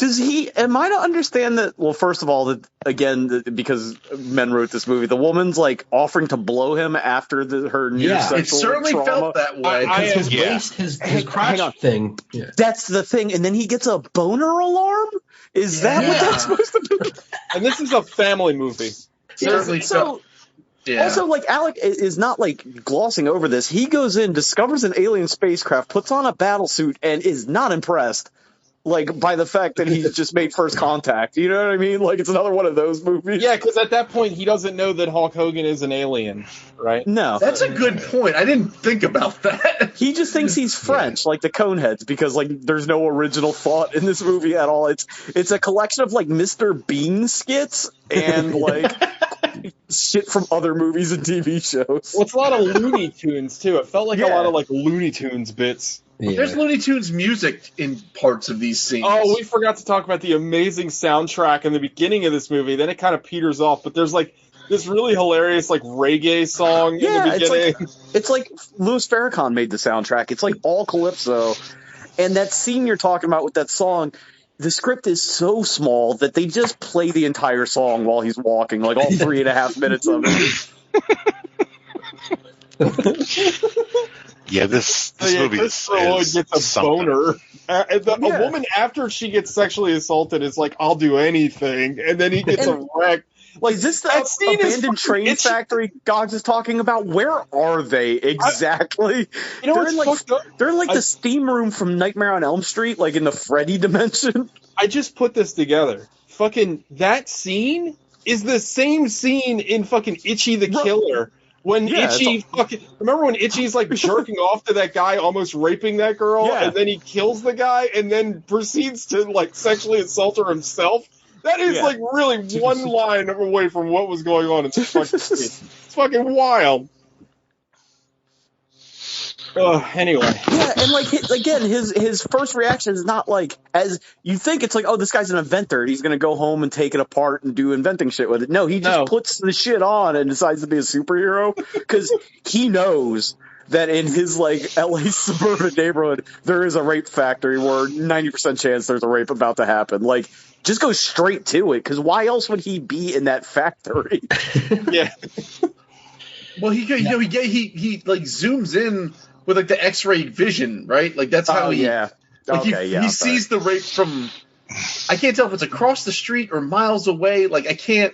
Am I to understand that, well, first of all, that again, because men wrote this movie, the woman's like offering to blow him after her near sexual it certainly trauma. felt that way. His waist, his crotch thing. Yeah. That's the thing. And then he gets a boner alarm? Is that what that's supposed to be? And this is a family movie. Certainly so. Yeah. Also, like, Alec is not, like, glossing over this. He goes in, discovers an alien spacecraft, puts on a battle suit, and is not impressed, like, by the fact that he's just made first contact. You know what I mean? Like, it's another one of those movies. Yeah, because at that point, he doesn't know that Hulk Hogan is an alien, right? No. That's a good point. I didn't think about that. He just thinks he's French, like the Coneheads, because, like, there's no original thought in this movie at all. It's a collection of, like, Mr. Bean skits and, like... shit from other movies and TV shows. Well, it's a lot of Looney Tunes too. It felt like a lot of like Looney Tunes bits. Yeah. There's Looney Tunes music in parts of these scenes. Oh, we forgot to talk about the amazing soundtrack in the beginning of this movie. Then it kind of peters off, but there's like this really hilarious like reggae song in the beginning. It's like Louis Farrakhan made the soundtrack. It's like all calypso. And that scene you're talking about with that song, the script is so small that they just play the entire song while he's walking, like all 3.5 minutes of it. Yeah, this movie is Lloyd gets a something. boner. A woman, after she gets sexually assaulted, is like, I'll do anything. And then he gets a wreck. Like, is this the abandoned train factory Gogs is talking about? Where are they exactly? They're in like the steam room from Nightmare on Elm Street, like in the Freddy dimension. I just put this together. Fucking that scene is the same scene in fucking Itchy the Killer When Yeah, Itchy remember when Itchy's like jerking off to that guy, almost raping that girl, and then he kills the guy, and then proceeds to like sexually assault her himself? That is like really one line away from what was going on in this fucking scene. It's fucking wild. Anyway. Yeah, and like again, his first reaction is not like as you think. It's like, oh, this guy's an inventor. He's gonna go home and take it apart and do inventing shit with it. No, he just puts the shit on and decides to be a superhero because he knows that in his like LA suburban neighborhood there is a rape factory where 90% chance there's a rape about to happen. Like, just go straight to it because why else would he be in that factory? Yeah. Well, he like zooms in with like the X-ray vision, right? Like that's how he sees the rape from. I can't tell if it's across the street or miles away. Like I can't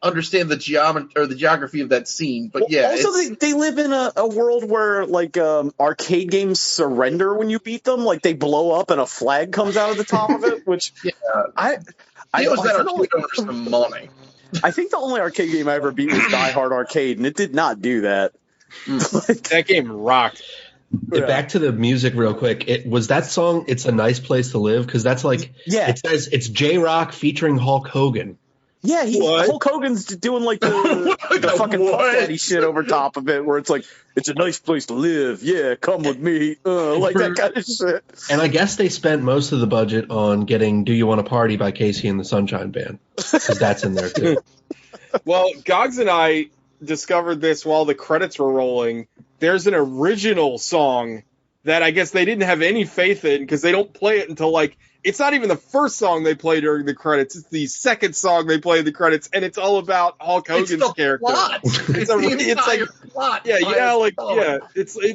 understand the geography of that scene. But also they live in a world where like arcade games surrender when you beat them. Like they blow up and a flag comes out of the top of it. Which I was that arcade owner some money. I think the only arcade game I ever beat was Die Hard Arcade, and it did not do that. That game rocked. Back to the music real quick. Was that song "It's a Nice Place to Live"? Because that's like it says it's J-Rock featuring Hulk Hogan. Yeah, Hulk Hogan's doing like the fucking Puff Daddy shit over top of it, where it's like, it's a nice place to live. Yeah, come with me. Like that kind of shit. And I guess they spent most of the budget on getting "Do You Want to Party" by Casey and the Sunshine Band, because that's in there too. Well, Gogs and I discovered this while the credits were rolling. There's an original song that I guess they didn't have any faith in because they don't play it until like. It's not even the first song they play during the credits. It's the second song they play in the credits, and it's all about Hulk Hogan's character. Plot. It's like plot.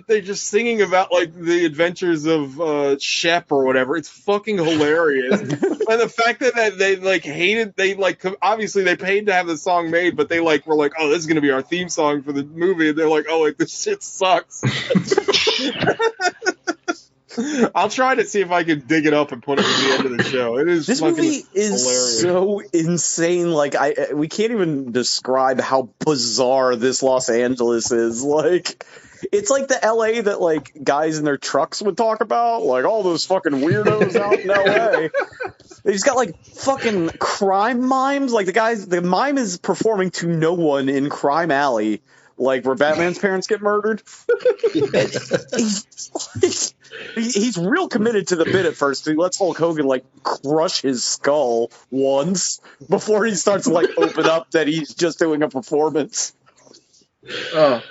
They're just singing about like the adventures of Shep or whatever. It's fucking hilarious. And the fact that they like hated, they like obviously they paid to have the song made, but they like were like, oh, this is gonna be our theme song for the movie, and they're like, oh, like this shit sucks. I'll try to see if I can dig it up and put it at the end of the show. It is. This movie is hilarious. So insane. Like we can't even describe how bizarre this Los Angeles is. Like, it's like the LA that like guys in their trucks would talk about. Like all those fucking weirdos out in LA. He's got like fucking crime mimes. Like the mime is performing to no one in Crime Alley. Like where Batman's parents get murdered. He's real committed to the bit at first. He lets Hulk Hogan like crush his skull once before he starts to like open up that he's just doing a performance. Yeah.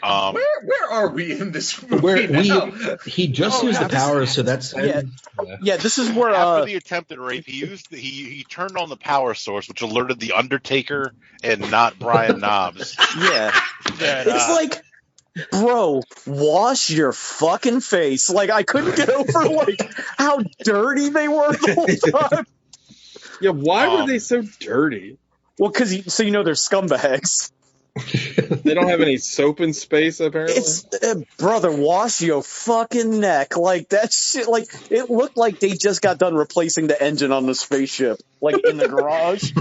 Where are we in this movie? He just used the power, so that's this is where after the attempted rape, he turned on the power source, which alerted the Undertaker and not Brian Knobbs. It's like, bro, wash your fucking face. Like I couldn't get over like how dirty they were the whole time. Yeah, why were they so dirty? Well, because they're scumbags. They don't have any soap in space, apparently. It's brother, wash your fucking neck. Like that shit. Like it looked like they just got done replacing the engine on the spaceship, like in the garage.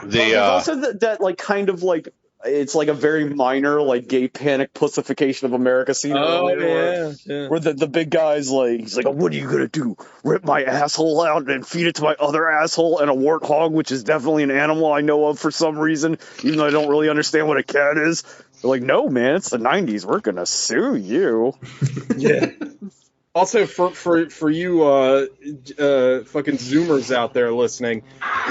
There's also that like kind of like it's like a very minor like gay panic pussification of America scene. Where the big guy's like, he's like, what are you gonna do? Rip my asshole out and feed it to my other asshole and a warthog, which is definitely an animal I know of for some reason, even though I don't really understand what a cat is. They're like, no man, it's the 90s. We're gonna sue you. Yeah. Also, for you fucking Zoomers out there listening,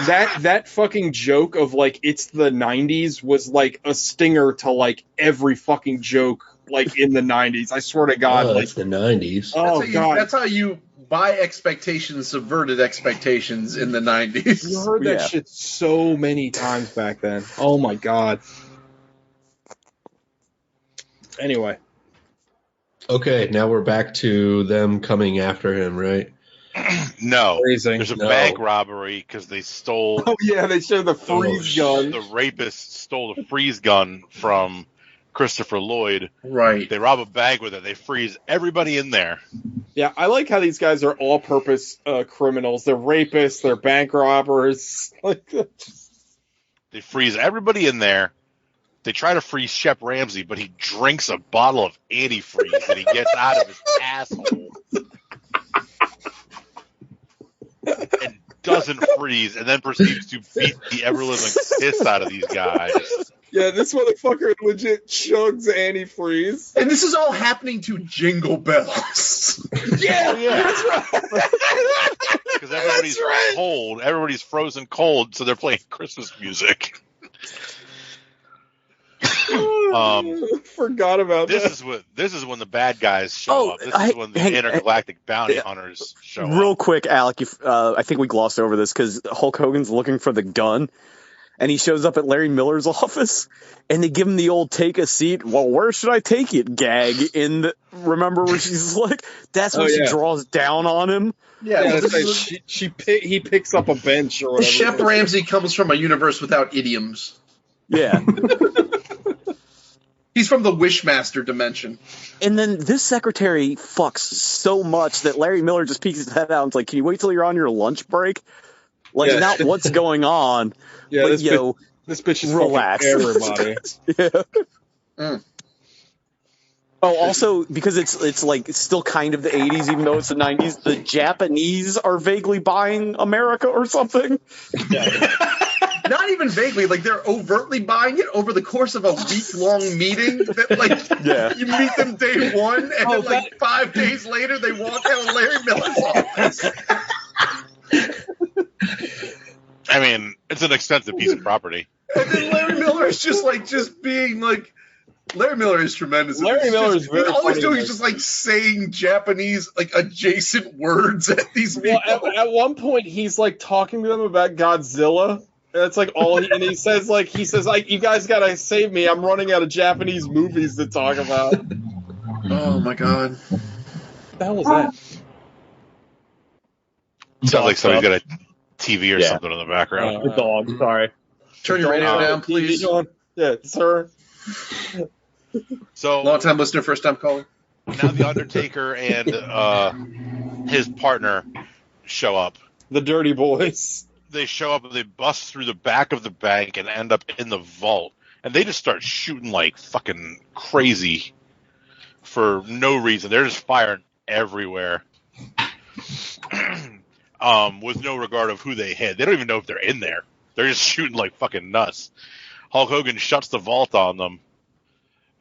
that fucking joke of like it's the 90s was like a stinger to like every fucking joke like in the 90s. I swear to God, it's the 90s. Oh God, that's how you buy expectations, subverted expectations in the 90s. You heard that shit so many times back then. Oh my God. Anyway. Okay, now we're back to them coming after him, right? No. Freezing. There's a bank robbery because they stole... Oh, yeah, they showed the freeze gun. The rapist stole the freeze gun from Christopher Lloyd. Right. They rob a bank with it. They freeze everybody in there. Yeah, I like how these guys are all-purpose criminals. They're rapists. They're bank robbers. They freeze everybody in there. They try to freeze Shep Ramsey, but he drinks a bottle of antifreeze that he gets out of his asshole and doesn't freeze, and then proceeds to beat the ever-living piss out of these guys. Yeah, this motherfucker legit chugs antifreeze. And this is all happening to Jingle Bells. Yeah, that's right. Because everybody's cold. Everybody's frozen cold, so they're playing Christmas music. Forgot about this. that. This is when the bad guys show up. This is when the intergalactic bounty hunters show up. Real quick, Alec, I think we glossed over this because Hulk Hogan's looking for the gun. And he shows up at Larry Miller's office, and they give him the old "take a seat." Well, where should I take it? Gag. Remember where she's like, that's when she draws down on him. Yeah, he picks up a bench or whatever. Shep Ramsey comes from a universe without idioms. Yeah. He's from the Wishmaster dimension. And then this secretary fucks so much that Larry Miller just peeks his head out and is like, can you wait till you're on your lunch break? Like, not what's going on. Yeah, but, this bitch is relax. Everybody. Yeah. Oh, also, because it's like it's still kind of the 80s, even though it's the 90s, the Japanese are vaguely buying America or something. Yeah. Not even vaguely, like they're overtly buying it over the course of a week-long meeting. That, you meet them day one, and then 5 days later they walk out of Larry Miller's office. I mean, it's an expensive piece of property. And then Larry Miller is just being like, Larry Miller is tremendous. Larry Miller is very all he's funny, doing is just saying Japanese adjacent words at these people. Well, at one point he's talking to them about Godzilla. That's all and he says you guys gotta save me. I'm running out of Japanese movies to talk about. Oh my god. What the hell was that? Sounds like somebody's got a TV or something in the background. The dog, sorry. Turn your radio down, please. Yeah, sir. So, long-time listener, first-time caller. Now the Undertaker and his partner show up. The Dirty Boys. They show up and they bust through the back of the bank and end up in the vault. And they just start shooting like fucking crazy for no reason. They're just firing everywhere. With no regard of who they hit. They don't even know if they're in there. They're just shooting like fucking nuts. Hulk Hogan shuts the vault on them.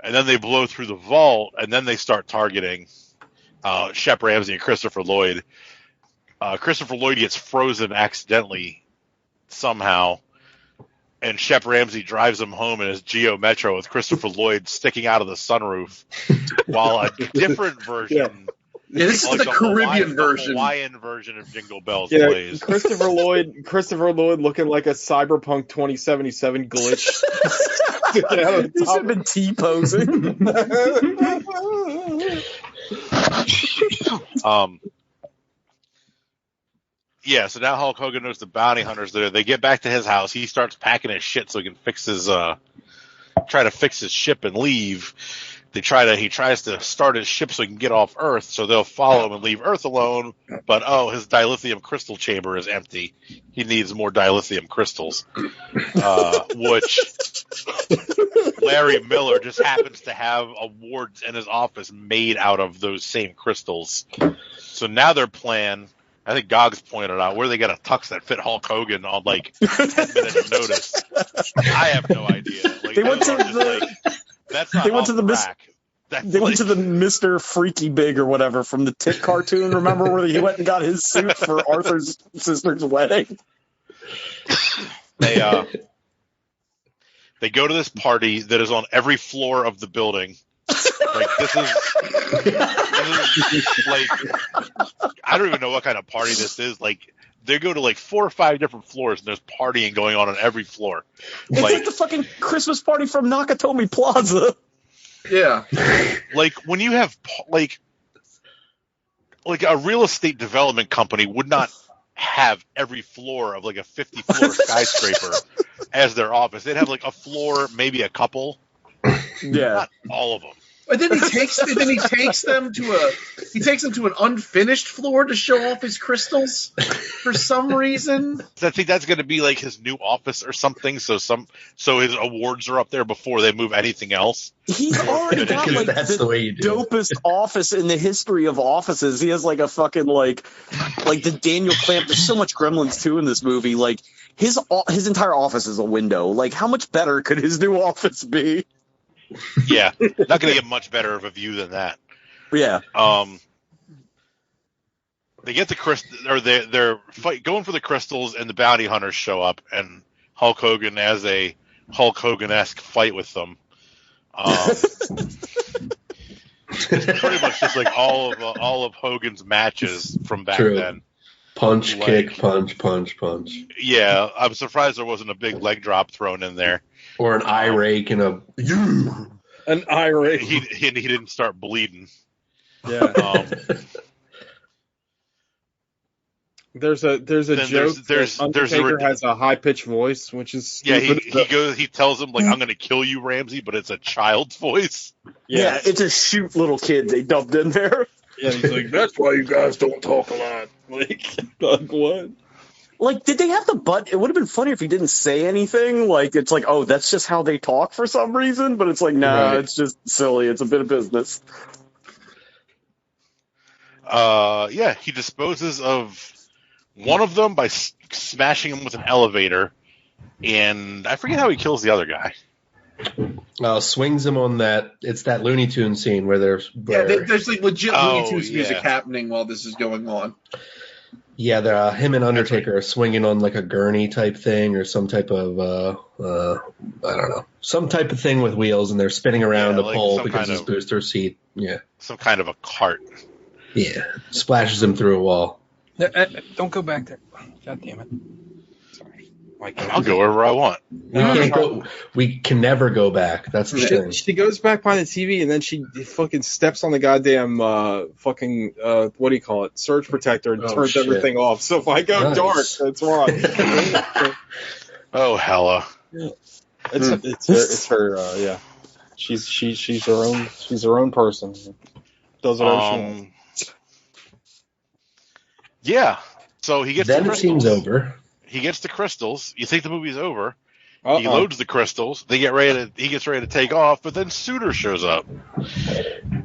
And then they blow through the vault, and then they start targeting Shep Ramsey and Christopher Lloyd. Christopher Lloyd gets frozen accidentally somehow, and Shep Ramsey drives him home in his Geo Metro with Christopher Lloyd sticking out of the sunroof, while a different version... Yeah, this is the Caribbean version. Hawaiian version of Jingle Bells plays. Christopher Lloyd looking like a Cyberpunk 2077 glitch. He should have been T-posing. Yeah, so now Hulk Hogan knows the bounty hunters there. They get back to his house. He starts packing his shit so he can fix his try to fix his ship and leave. He tries to start his ship so he can get off Earth, so they'll follow him and leave Earth alone. But his dilithium crystal chamber is empty. He needs more dilithium crystals, which Larry Miller just happens to have awards in his office made out of those same crystals. So now their plan, I think Gogs pointed out, where they got a tux that fit Hulk Hogan on 10 minutes notice. I have no idea. They went to the Mr. Freaky Big or whatever from the Tick cartoon. Remember where he went and got his suit for Arthur's sister's wedding? They go to this party that is on every floor of the building. This is I don't even know what kind of party this is. They go to 4 or 5 different floors and there's partying going on every floor. It's like the fucking Christmas party from Nakatomi Plaza. Yeah. When you have a real estate development company would not have every floor of a 50-floor skyscraper as their office. They'd have a floor, maybe a couple, Yeah. Not all of them. And then he takes them to an unfinished floor to show off his crystals for some reason. I think that's going to be like his new office or something. So his awards are up there before they move anything else. He's already got like the dopest office in the history of offices. He has like a fucking like the Daniel Clamp. There's so much Gremlins 2 in this movie. Like his entire office is a window. Like how much better could his new office be? Yeah, not going to get much better of a view than that. Yeah. They get the they're going for the crystals, and the bounty hunters show up, and Hulk Hogan has a Hulk Hogan-esque fight with them. It's pretty much just like all of Hogan's matches from back then. Punch, kick, punch, punch, punch. Yeah, I'm surprised there wasn't a big leg drop thrown in there. Or an eye rake and an eye rake. He didn't start bleeding. Yeah. There's a joke. Undertaker has a high pitched voice, which is stupid. Yeah. He tells him like, "I'm going to kill you, Ramsey," but it's a child's voice. Yeah, it's a shoot little kid they dubbed in there. Yeah, he's like, "That's why you guys don't talk a lot." Like what? Like, did they have the butt? It would have been funnier if he didn't say anything. Like, it's like, oh, that's just how they talk for some reason. But it's like, nah, It's just silly. It's a bit of business. Yeah, he disposes of one of them by smashing him with an elevator, and I forget how he kills the other guy. Swings him on that. It's that Looney Tunes scene where there's like legit Looney Tunes music happening while this is going on. Yeah, him and Undertaker are swinging on like a gurney type thing or some type of I don't know, some type of thing with wheels, and they're spinning around a pole because his booster seat. Yeah, some kind of a cart. Yeah, splashes him through a wall. Don't go back there. God damn it. Sorry. I'll go wherever I want. We can never go back. That's the thing. She goes back behind the TV and then she fucking steps on the goddamn what do you call it? Surge protector and turns everything off. So if I go dark, that's wrong. Oh hella. Yeah. It's her. Yeah. She's her own person. Does whatever she wants. Yeah. So he gets then the it seems over. He gets the crystals. You think the movie's over. Uh-oh. He loads the crystals. He gets ready to take off, but then Suter shows up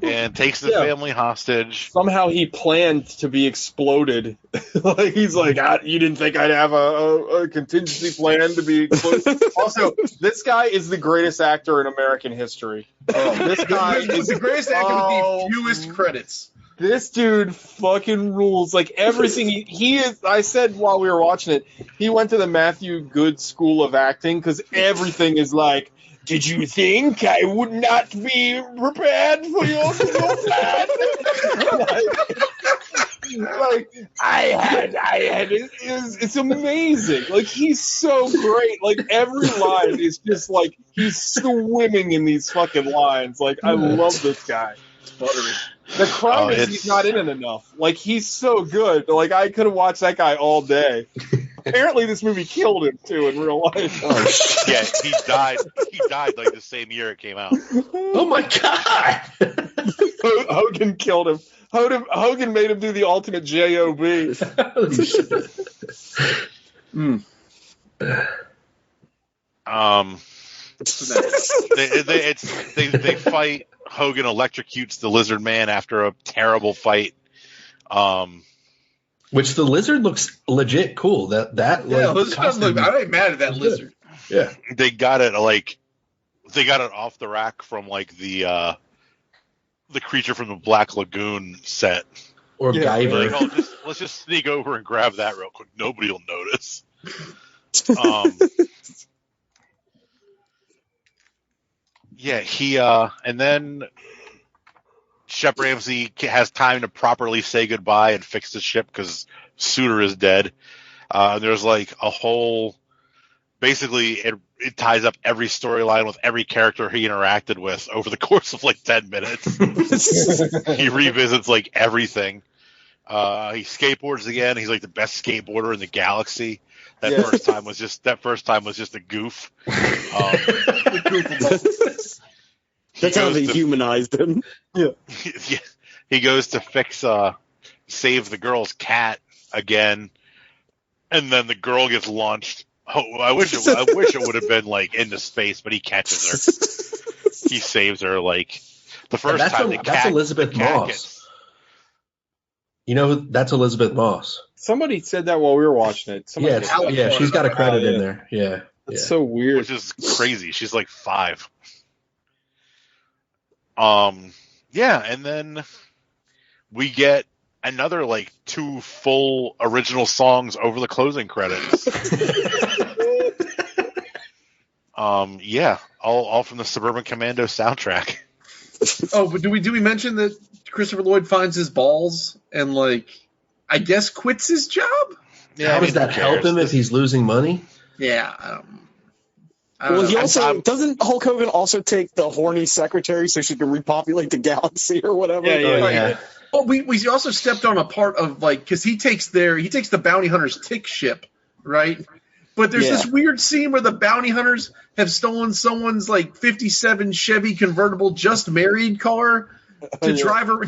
and takes the family hostage. Somehow he planned to be exploded. Like he's like, you didn't think I'd have a contingency plan to be exploded? Also, this guy is the greatest actor in American history. This guy is the greatest actor with the fewest credits. This dude fucking rules. Like everything he is. I said while we were watching it, he went to the Matthew Good School of Acting because everything is like, did you think I would not be prepared for your plan? like I had. It's amazing. Like he's so great. Like every line is just like he's swimming in these fucking lines. Like I love this guy. Buttery. The crime is he's not in it enough. Like, he's so good. Like, I could have watched that guy all day. Apparently, this movie killed him, too, in real life. Yeah, he died. He died, like, the same year it came out. Oh, my God! Hogan killed him. Hogan made him do the ultimate J.O.B. They fight. Hogan electrocutes the Lizard Man after a terrible fight. Which the lizard looks legit cool. I ain't mad at that lizard. Yeah, they got it off the rack from like the creature from the Black Lagoon set. Or Guyver. Like, let's just sneak over and grab that real quick. Nobody will notice. Yeah, and then Shep Ramsey has time to properly say goodbye and fix the ship because Suter is dead. There's like a whole, basically it ties up every storyline with every character he interacted with over the course of like 10 minutes. He revisits like everything. He skateboards again. He's like the best skateboarder in the galaxy. That first time was just a goof. That's how they humanized him. Yeah. He goes to fix save the girl's cat again, and then the girl gets launched. Oh, I wish it would have been like into space, but he catches her. He saves her like the first time. That's Elizabeth Moss. You know, that's Elizabeth Moss. Somebody said that while we were watching it. She's got a credit in there. Yeah. It's so weird. Which is crazy. She's like 5. And then we get another like 2 full original songs over the closing credits. All from the Suburban Commando soundtrack. Oh, but do we mention that Christopher Lloyd finds his balls and like I guess quits his job? Yeah, how does that help him if he's losing money? Yeah. Well, he also doesn't Hulk Hogan also take the horny secretary so she can repopulate the galaxy or whatever? Yeah. Well, we also stepped on a part of like because he takes the bounty hunters tick ship, right? But there's this weird scene where the bounty hunters have stolen someone's like '57 Chevy convertible just married car to drive through a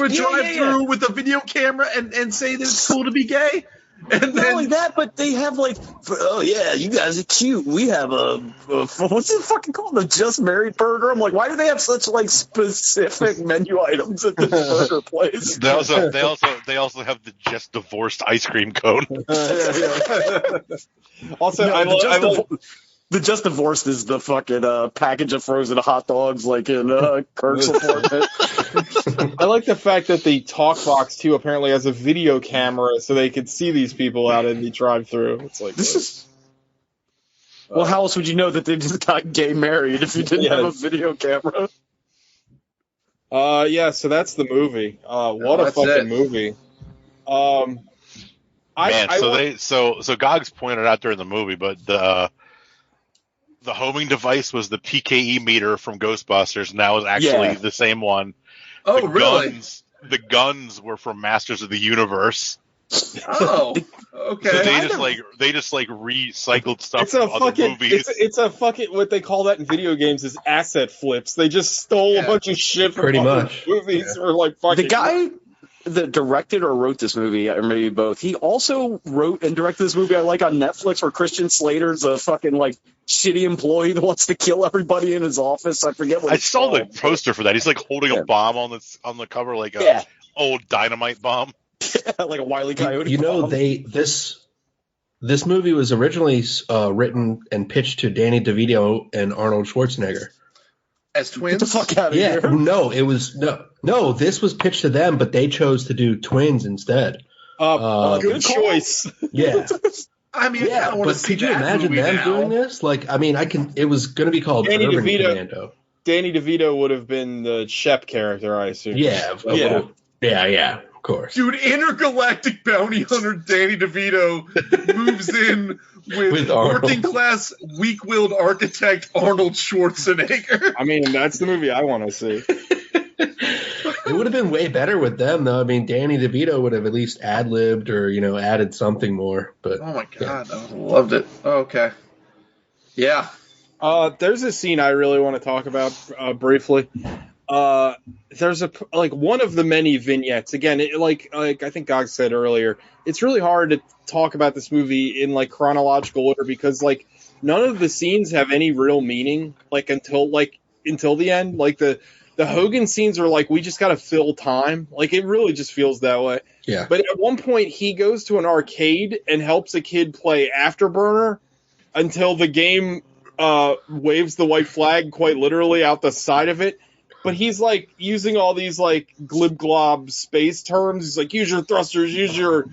drive-through with a video camera and say that it's cool to be gay. And not only that, but they have like, oh yeah, you guys are cute. We have what's it fucking called? The Just Married Burger. I'm like, why do they have such like specific menu items at this burger place? They also have the Just Divorced ice cream cone. Also, the Just Divorced is the fucking package of frozen hot dogs, like in Kirk's apartment. I like the fact that the talk box too apparently has a video camera, so they could see these people out in the drive-through. It's like this is. Well, how else would you know that they just got gay married if you didn't have a video camera? So that's the movie. What a fucking movie. So Gogs pointed out during the movie, but the homing device was the PKE meter from Ghostbusters, and that was actually the same one. Oh, really? The guns were from Masters of the Universe. Oh, okay. So they just recycled stuff from other movies. It's a fucking what they call that in video games is asset flips. They just stole a bunch of shit from other movies or like fucking. The guy that directed or wrote this movie, or maybe both, he also wrote and directed this movie I like on Netflix where Christian Slater's a fucking like shitty employee that wants to kill everybody in his office. I forget what I saw the poster for that. He's like holding a bomb on the cover, like a old dynamite bomb. Like a Wile E. Coyote. You know, this movie was originally written and pitched to Danny DeVito and Arnold Schwarzenegger. As twins? Get the fuck out of here. No, it was no. This was pitched to them, but they chose to do twins instead. Good choice. Yeah. I mean, I don't want to see could you imagine them doing this? Like, I mean, it was going to be called Danny Urban DeVito. Commando. Danny DeVito would have been the Shep character, I assume. Yeah, of course. Dude, intergalactic bounty hunter Danny DeVito moves in with working class, weak-willed architect Arnold Schwarzenegger. I mean, that's the movie I want to see. It would have been way better with them, though. I mean, Danny DeVito would have at least ad-libbed or, added something more. But oh, my God. I loved it. Oh, okay. Yeah. There's a scene I really want to talk about briefly. There's one of the many vignettes. Again, like I think Gog said earlier, it's really hard to talk about this movie in, like, chronological order because, like, none of the scenes have any real meaning, like, until the end. Like, the Hogan scenes are like, we just got to fill time. Like, it really just feels that way. Yeah. But at one point, he goes to an arcade and helps a kid play Afterburner until the game waves the white flag quite literally out the side of it. But he's, like, using all these, like, glib-glob space terms. He's like, use your thrusters, use your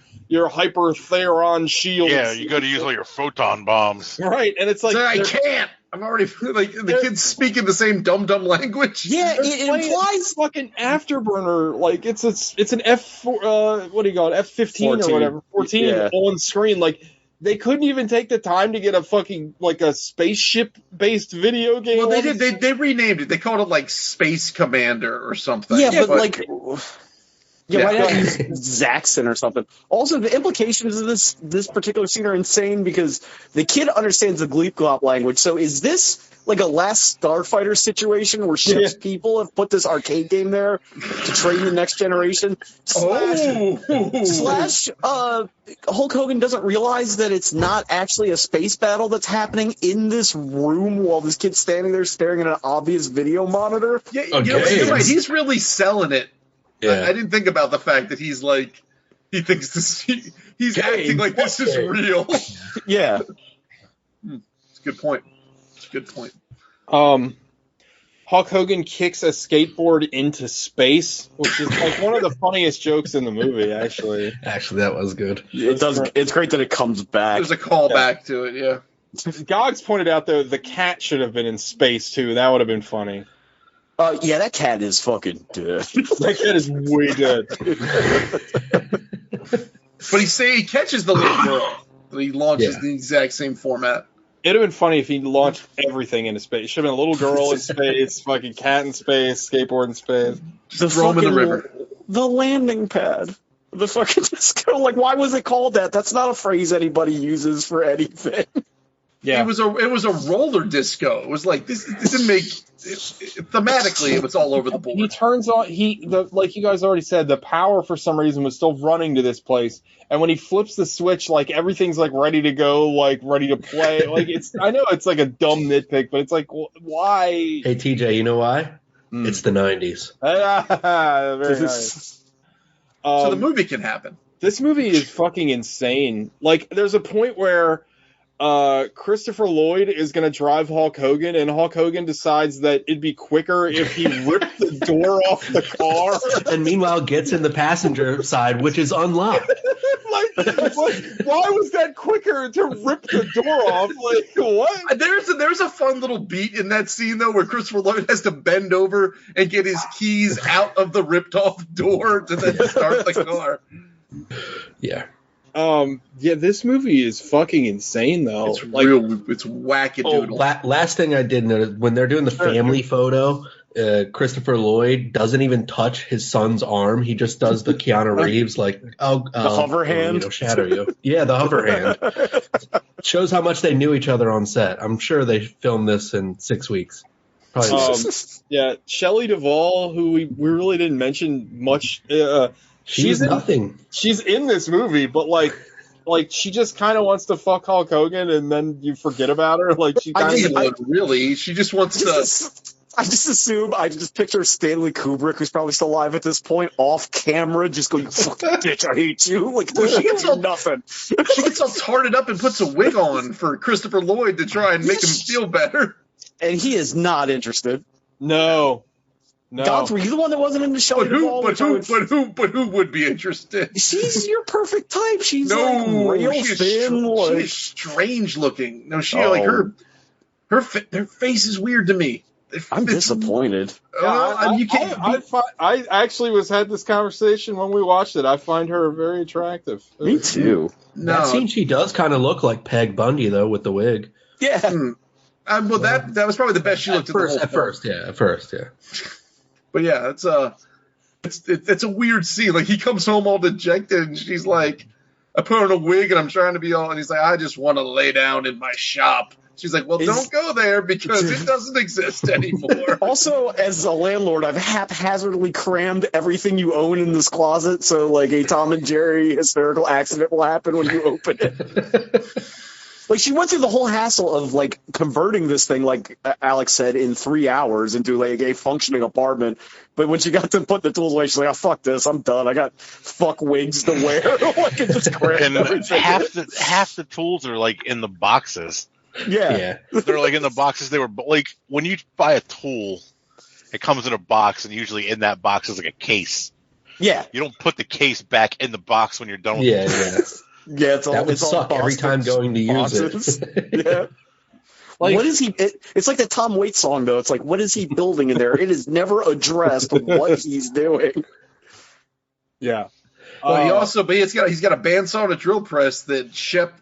hyper-theron shields. Yeah, you got to use all your photon bombs. Right, and it's like... I can't! I'm already, like, the kids speaking the same dumb language. Yeah, it implies... fucking Afterburner. Like, it's an F4, what do you call it, F-15 or whatever, 14 on screen. Like, they couldn't even take the time to get a fucking, like, a spaceship-based video game. Well, they did. They renamed it. They called it, like, Space Commander or something. Yeah, but like... Yeah, why not use Zaxxon or something? Also, the implications of this particular scene are insane because the kid understands the Gleep Glop language. So is this like a Last Starfighter situation where Ship's people have put this arcade game there to train the next generation? Slash Hulk Hogan doesn't realize that it's not actually a space battle that's happening in this room while this kid's standing there staring at an obvious video monitor. Yeah, you're right. He's really selling it. Yeah. I didn't think about the fact that he's like, he thinks this, he's acting like this is real. Yeah. It's a good point. Good point. Hulk Hogan kicks a skateboard into space, which is like one of the funniest jokes in the movie, actually. Actually, that was good. It does. It's great that it comes back. There's a callback to it, yeah. Gogs pointed out, though, the cat should have been in space, too. That would have been funny. Yeah, that cat is fucking dead. That cat is way dead. But he catches the little girl. He launches the exact same format. It would have been funny if he launched everything into space. It should have been a little girl in space, fucking cat in space, skateboard in space. Just throw him in the river. The landing pad. The fucking disco. Like, why was it called that? That's not a phrase anybody uses for anything. Yeah, it was a roller disco. It was like this didn't make thematically. It was all over the board. He turns on like you guys already said, the power for some reason was still running to this place, and when he flips the switch, like everything's like ready to go, like ready to play. Like I know it's like a dumb nitpick, but it's like why? Hey TJ, you know why? It's the 90s. Very nice. So the movie can happen. This movie is fucking insane. Like there's a point where Christopher Lloyd is going to drive Hulk Hogan, and Hulk Hogan decides that it'd be quicker if he ripped the door off the car. And meanwhile gets in the passenger side, which is unlocked. Why was that quicker to rip the door off? Like, what? There's a fun little beat in that scene, though, where Christopher Lloyd has to bend over and get his keys out of the ripped-off door to then start the car. Yeah. Yeah, this movie is fucking insane, though. It's it's wackadoodle. Last thing I did notice, when they're doing the family photo, Christopher Lloyd doesn't even touch his son's arm. He just does the Keanu Reeves, like, the hover hand. Shadow you. Yeah, the hover hand. Shows how much they knew each other on set. I'm sure they filmed this in 6 weeks. Yeah, Shelley Duvall, who we really didn't mention much. She's nothing. She's in this movie, but like she just kind of wants to fuck Hulk Hogan, and then you forget about her. Like she really, she just wants to. I just picture Stanley Kubrick, who's probably still alive at this point, off camera, just going, "You fucking bitch, I hate you." Like she gets nothing. She gets all tarted up and puts a wig on for Christopher Lloyd to try and make him feel better, and he is not interested. No. Gods, were you the one that wasn't into Shelley Duvall? But who would be interested? She's your perfect type. She's she's strange looking. No, her face is weird to me. I'm disappointed. I actually had this conversation when we watched it. I find her very attractive. Me too. That scene, she does kind of look like Peg Bundy though with the wig. Yeah. Well, that was probably the best she looked at first. Yeah. But yeah, it's a weird scene. Like he comes home all dejected, and she's like, "I put on a wig, and I'm trying to be all," and he's like, "I just want to lay down in my shop." She's like, "Well, don't go there because it doesn't exist anymore." Also, as a landlord, I've haphazardly crammed everything you own in this closet, so like a Tom and Jerry hysterical accident will happen when you open it. Like, she went through the whole hassle of, like, converting this thing, like Alex said, in 3 hours into, like, a functioning apartment. But when she got to put the tools away, she's like, "Oh, fuck this. I'm done. I got fuck wigs to wear." Like, it just and half the tools are, like, in the boxes. Yeah. They're, like, in the boxes. They were, like, when you buy a tool, it comes in a box, and usually in that box is, like, a case. Yeah. You don't put the case back in the box when you're done with the tool. Yeah. Yeah, that would suck every time going to use it. Yeah. Like, what is he? It's like the Tom Waits song, though. It's like, what is he building in there? It is never addressed what he's doing. Yeah. Well, he's got a bandsaw and a drill press that Shep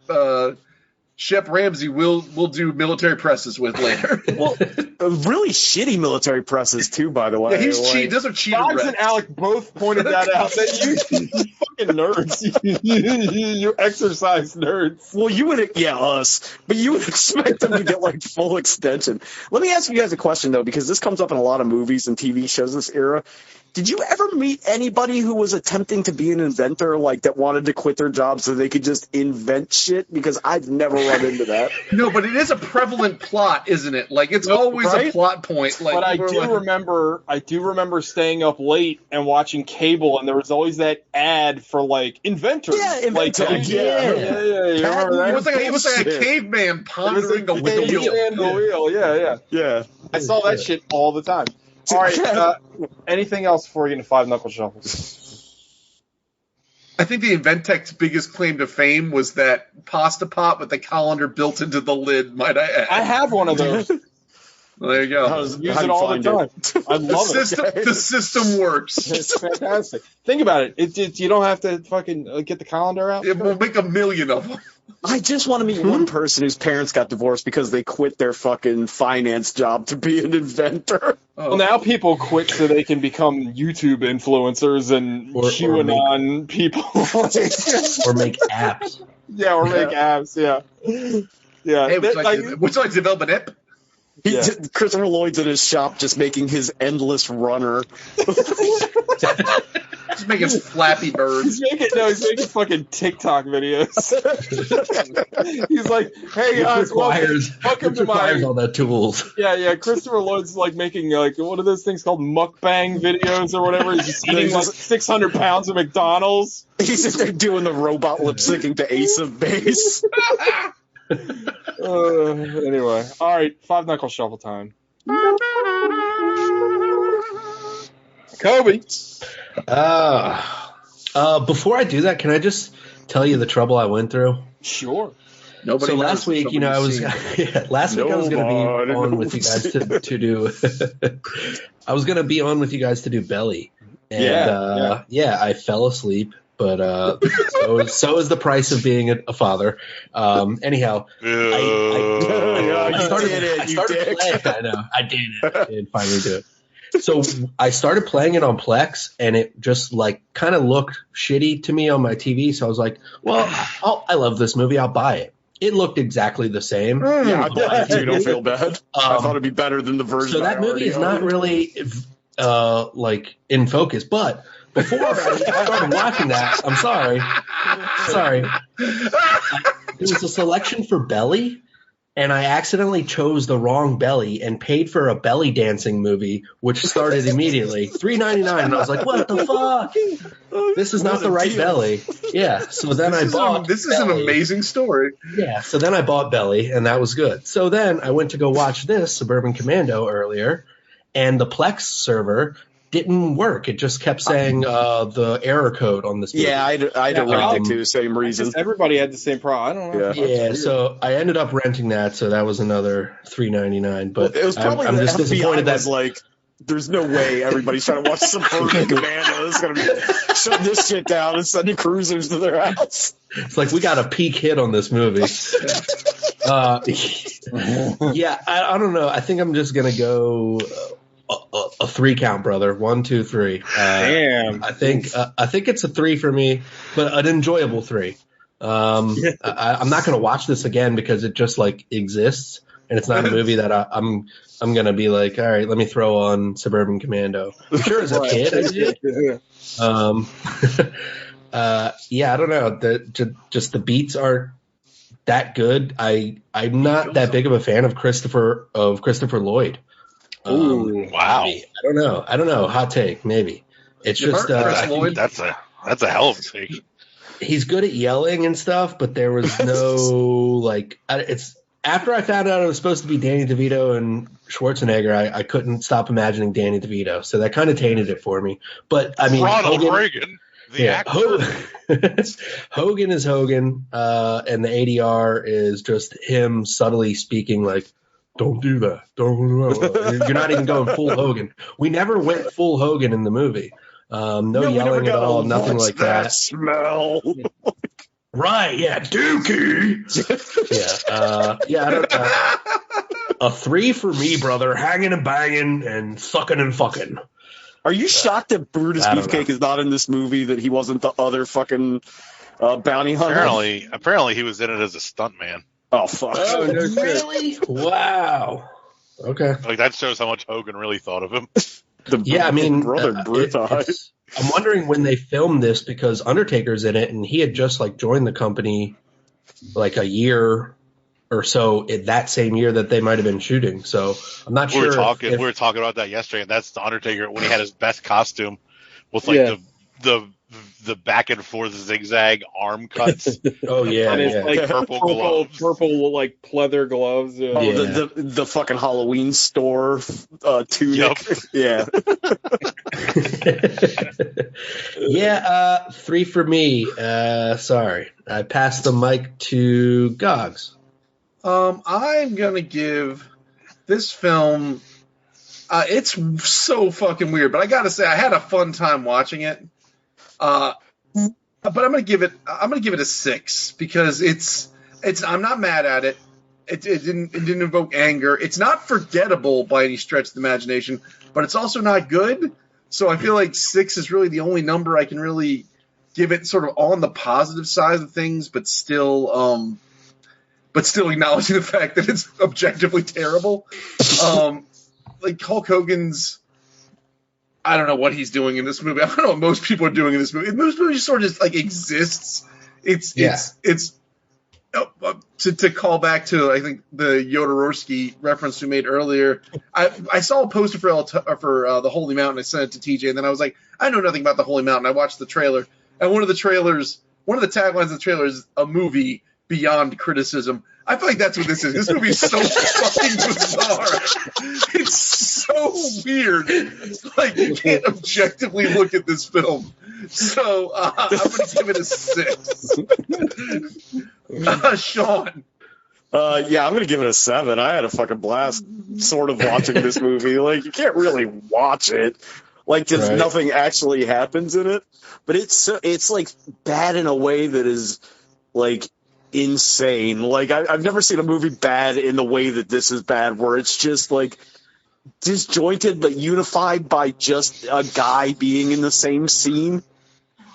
Shep Ramsey we'll do military presses with later. Well, really shitty military presses too, by the way. Yeah, he's cheat. Those are cheater Dogs reps. and Alec both pointed that out. That you fucking nerds. You exercise nerds. Well, you would, us, but you would expect them to get like full extension. Let me ask you guys a question though, because this comes up in a lot of movies and TV shows this era. Did you ever meet anybody who was attempting to be an inventor, like that wanted to quit their job so they could just invent shit? Because I've never run into that. No, but it is a prevalent plot, isn't it? Like it's always a plot point. Like, but I do remember staying up late and watching cable, and there was always that ad for like inventors. Yeah, inventors. Like, yeah. You remember that? It was like a caveman pondering the wheel. Yeah. I saw that shit all the time. All right. Anything else before we get into Five Knuckle Shuffles? I think the Inventec's biggest claim to fame was that pasta pot with the colander built into the lid, might I add. I have one of those. Well, there you go. Use it all the time. I love it. The system works. It's fantastic. Think about it. You don't have to fucking get the colander out. We'll make 1 million of them. I just want to meet one person whose parents got divorced because they quit their fucking finance job to be an inventor. Well, now people quit so they can become YouTube influencers and QAnon people. Or make apps. Yeah, or make apps, yeah. Yeah. Hey, would you like to develop an app? Christopher Lloyd's in his shop just making his endless runner. Just making Flappy Birds. He's making fucking TikTok videos. He's like, hey guys, welcome to my all the tools. Yeah. Christopher Lloyd's like making like one of those things called mukbang videos or whatever. He's just eating like 600 pounds of McDonald's. He's just there doing the robot lip syncing to Ace of Base. Anyway, all right, Five Knuckle Shuffle time. Kobe. Before I do that, can I just tell you the trouble I went through? Sure. Nobody. So last week, I was going to be on with you guys to do. I was going to be on with you guys to do Belly, and I fell asleep. But so is the price of being a father. Anyhow, I started playing. I know, I did it. I did finally do it. So I started playing it on Plex, and it just like kind of looked shitty to me on my TV. So I was like, "Well, I love this movie. I'll buy it." It looked exactly the same. Yeah, don't feel bad. I thought it'd be better than the version. So that movie is not really like in focus, but. Before I started watching that, I'm sorry. It was a selection for Belly, and I accidentally chose the wrong Belly and paid for a belly dancing movie, which started immediately. $3.99, and I was like, what the fuck? This is not the right Belly. Yeah, so then I bought This is an amazing story. Yeah, so then I bought Belly, and that was good. So then I went to go watch this, Suburban Commando, earlier, and the Plex server didn't work. It just kept saying the error code on this movie. Yeah, I had to rent it too, same reason. Everybody had the same problem. I don't know. Yeah, so I ended up renting that, so that was another $3.99. But it was probably I'm just disappointed that like, there's no way everybody's trying to watch Suburban Commando. It's going to be shutting this shit down and sending cruisers to their house. It's like we got a peak hit on this movie. Yeah, I don't know. I think I'm just going to go a 3 count, brother. 1, 2, 3. Damn. I think it's a 3 for me, but an enjoyable 3. I'm not going to watch this again because it just like exists, and it's not a movie that I'm going to be like, all right, let me throw on Suburban Commando. I'm sure as a kid I did. Yeah, I don't know. Just the beats aren't that good. I'm not that big of a fan of Christopher Lloyd. Wow. I don't know. Hot take, maybe. It's just Lloyd. That's a hell of a take. He's good at yelling and stuff, but there was no like. It's after I found out it was supposed to be Danny DeVito and Schwarzenegger, I couldn't stop imagining Danny DeVito, so that kind of tainted it for me. But I mean, Ronald Reagan, the actor. Hogan is Hogan, and the ADR is just him subtly speaking like, "Don't do that. Don't." You're not even going full Hogan. We never went full Hogan in the movie. No yelling at all, nothing like that. Smell. Right, yeah, Dookie. Yeah, I don't, a 3 for me, brother. Hanging and banging and sucking and fucking. Are you shocked that Brutus Beefcake is not in this movie? That he wasn't the other fucking bounty hunter? Apparently, he was in it as a stuntman. Oh fuck! Oh, no really? Wow. Okay. Like that shows how much Hogan really thought of him. Yeah, I mean, brother Brutus. I'm wondering when they filmed this because Undertaker's in it, and he had just like joined the company like a year or so that same year that they might have been shooting. So I'm not sure. We were talking about that yesterday, and that's the Undertaker when he had his best costume with like the back and forth zigzag arm cuts. Oh yeah, and it's like purple gloves. purple like pleather gloves. The fucking Halloween store tunic. Yep. Yeah. 3 for me. Sorry, I passed the mic to Gogs. I'm gonna give this film. It's so fucking weird, but I gotta say I had a fun time watching it. But I'm gonna give it a 6 because it's I'm not mad at it. It didn't invoke anger. It's not forgettable by any stretch of the imagination, but it's also not good. So I feel like 6 is really the only number I can really give it, sort of on the positive side of things, but still acknowledging the fact that it's objectively terrible. Like Hulk Hogan's, I don't know what he's doing in this movie. I don't know what most people are doing in this movie. This movie just sort of just like exists. It's to call back to, I think, the Jodorowsky reference we made earlier. I saw a poster for the Holy Mountain. I sent it to TJ, and then I was like, I know nothing about the Holy Mountain. I watched the trailer, and one of the taglines of the trailer is a movie beyond criticism. I feel like that's what this is. This movie is so fucking bizarre. It's so weird. Like, you can't objectively look at this film. So I'm going to give it a 6. Sean. Yeah, I'm going to give it a 7. I had a fucking blast sort of watching this movie. Like, you can't really watch it. Like, just nothing actually happens in it. But it's like bad in a way that is like insane. Like, I've never seen a movie bad in the way that this is bad, where it's just like disjointed but unified by just a guy being in the same scene.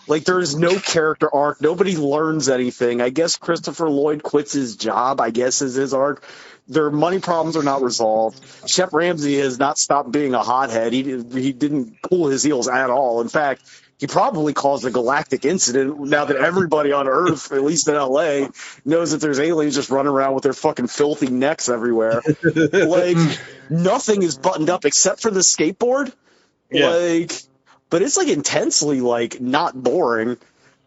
Like, there is no character arc. Nobody learns anything. I guess Christopher Lloyd quits his job, I guess, is his arc. Their money problems are not resolved. Shep Ramsey has not stopped being a hothead. He didn't cool his heels at all. In fact, he probably caused a galactic incident now that everybody on Earth, at least in L.A., knows that there's aliens just running around with their fucking filthy necks everywhere. Like, nothing is buttoned up except for the skateboard. Yeah. Like, but it's, like, intensely, like, not boring.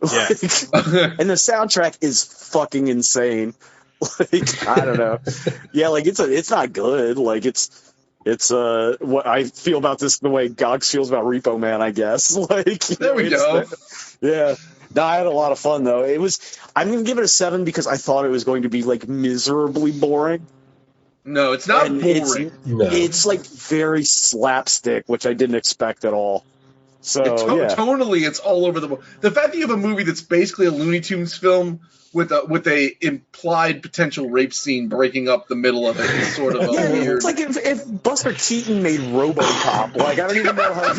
Yeah. Like, and the soundtrack is fucking insane. Like, I don't know. Yeah, like, it's not good. Like, it's what I feel about this the way Gogs feels about Repo Man, I guess. Like, there we go. Yeah. No, I had a lot of fun though. I'm gonna give it a 7 because I thought it was going to be like miserably boring. No, it's not boring. It's like very slapstick, which I didn't expect at all. So tonally, it's all over the board. The fact that you have a movie that's basically a Looney Tunes film with a implied potential rape scene breaking up the middle of it is sort of a weird. It's like if Buster Keaton made RoboCop. Like, I don't even know how.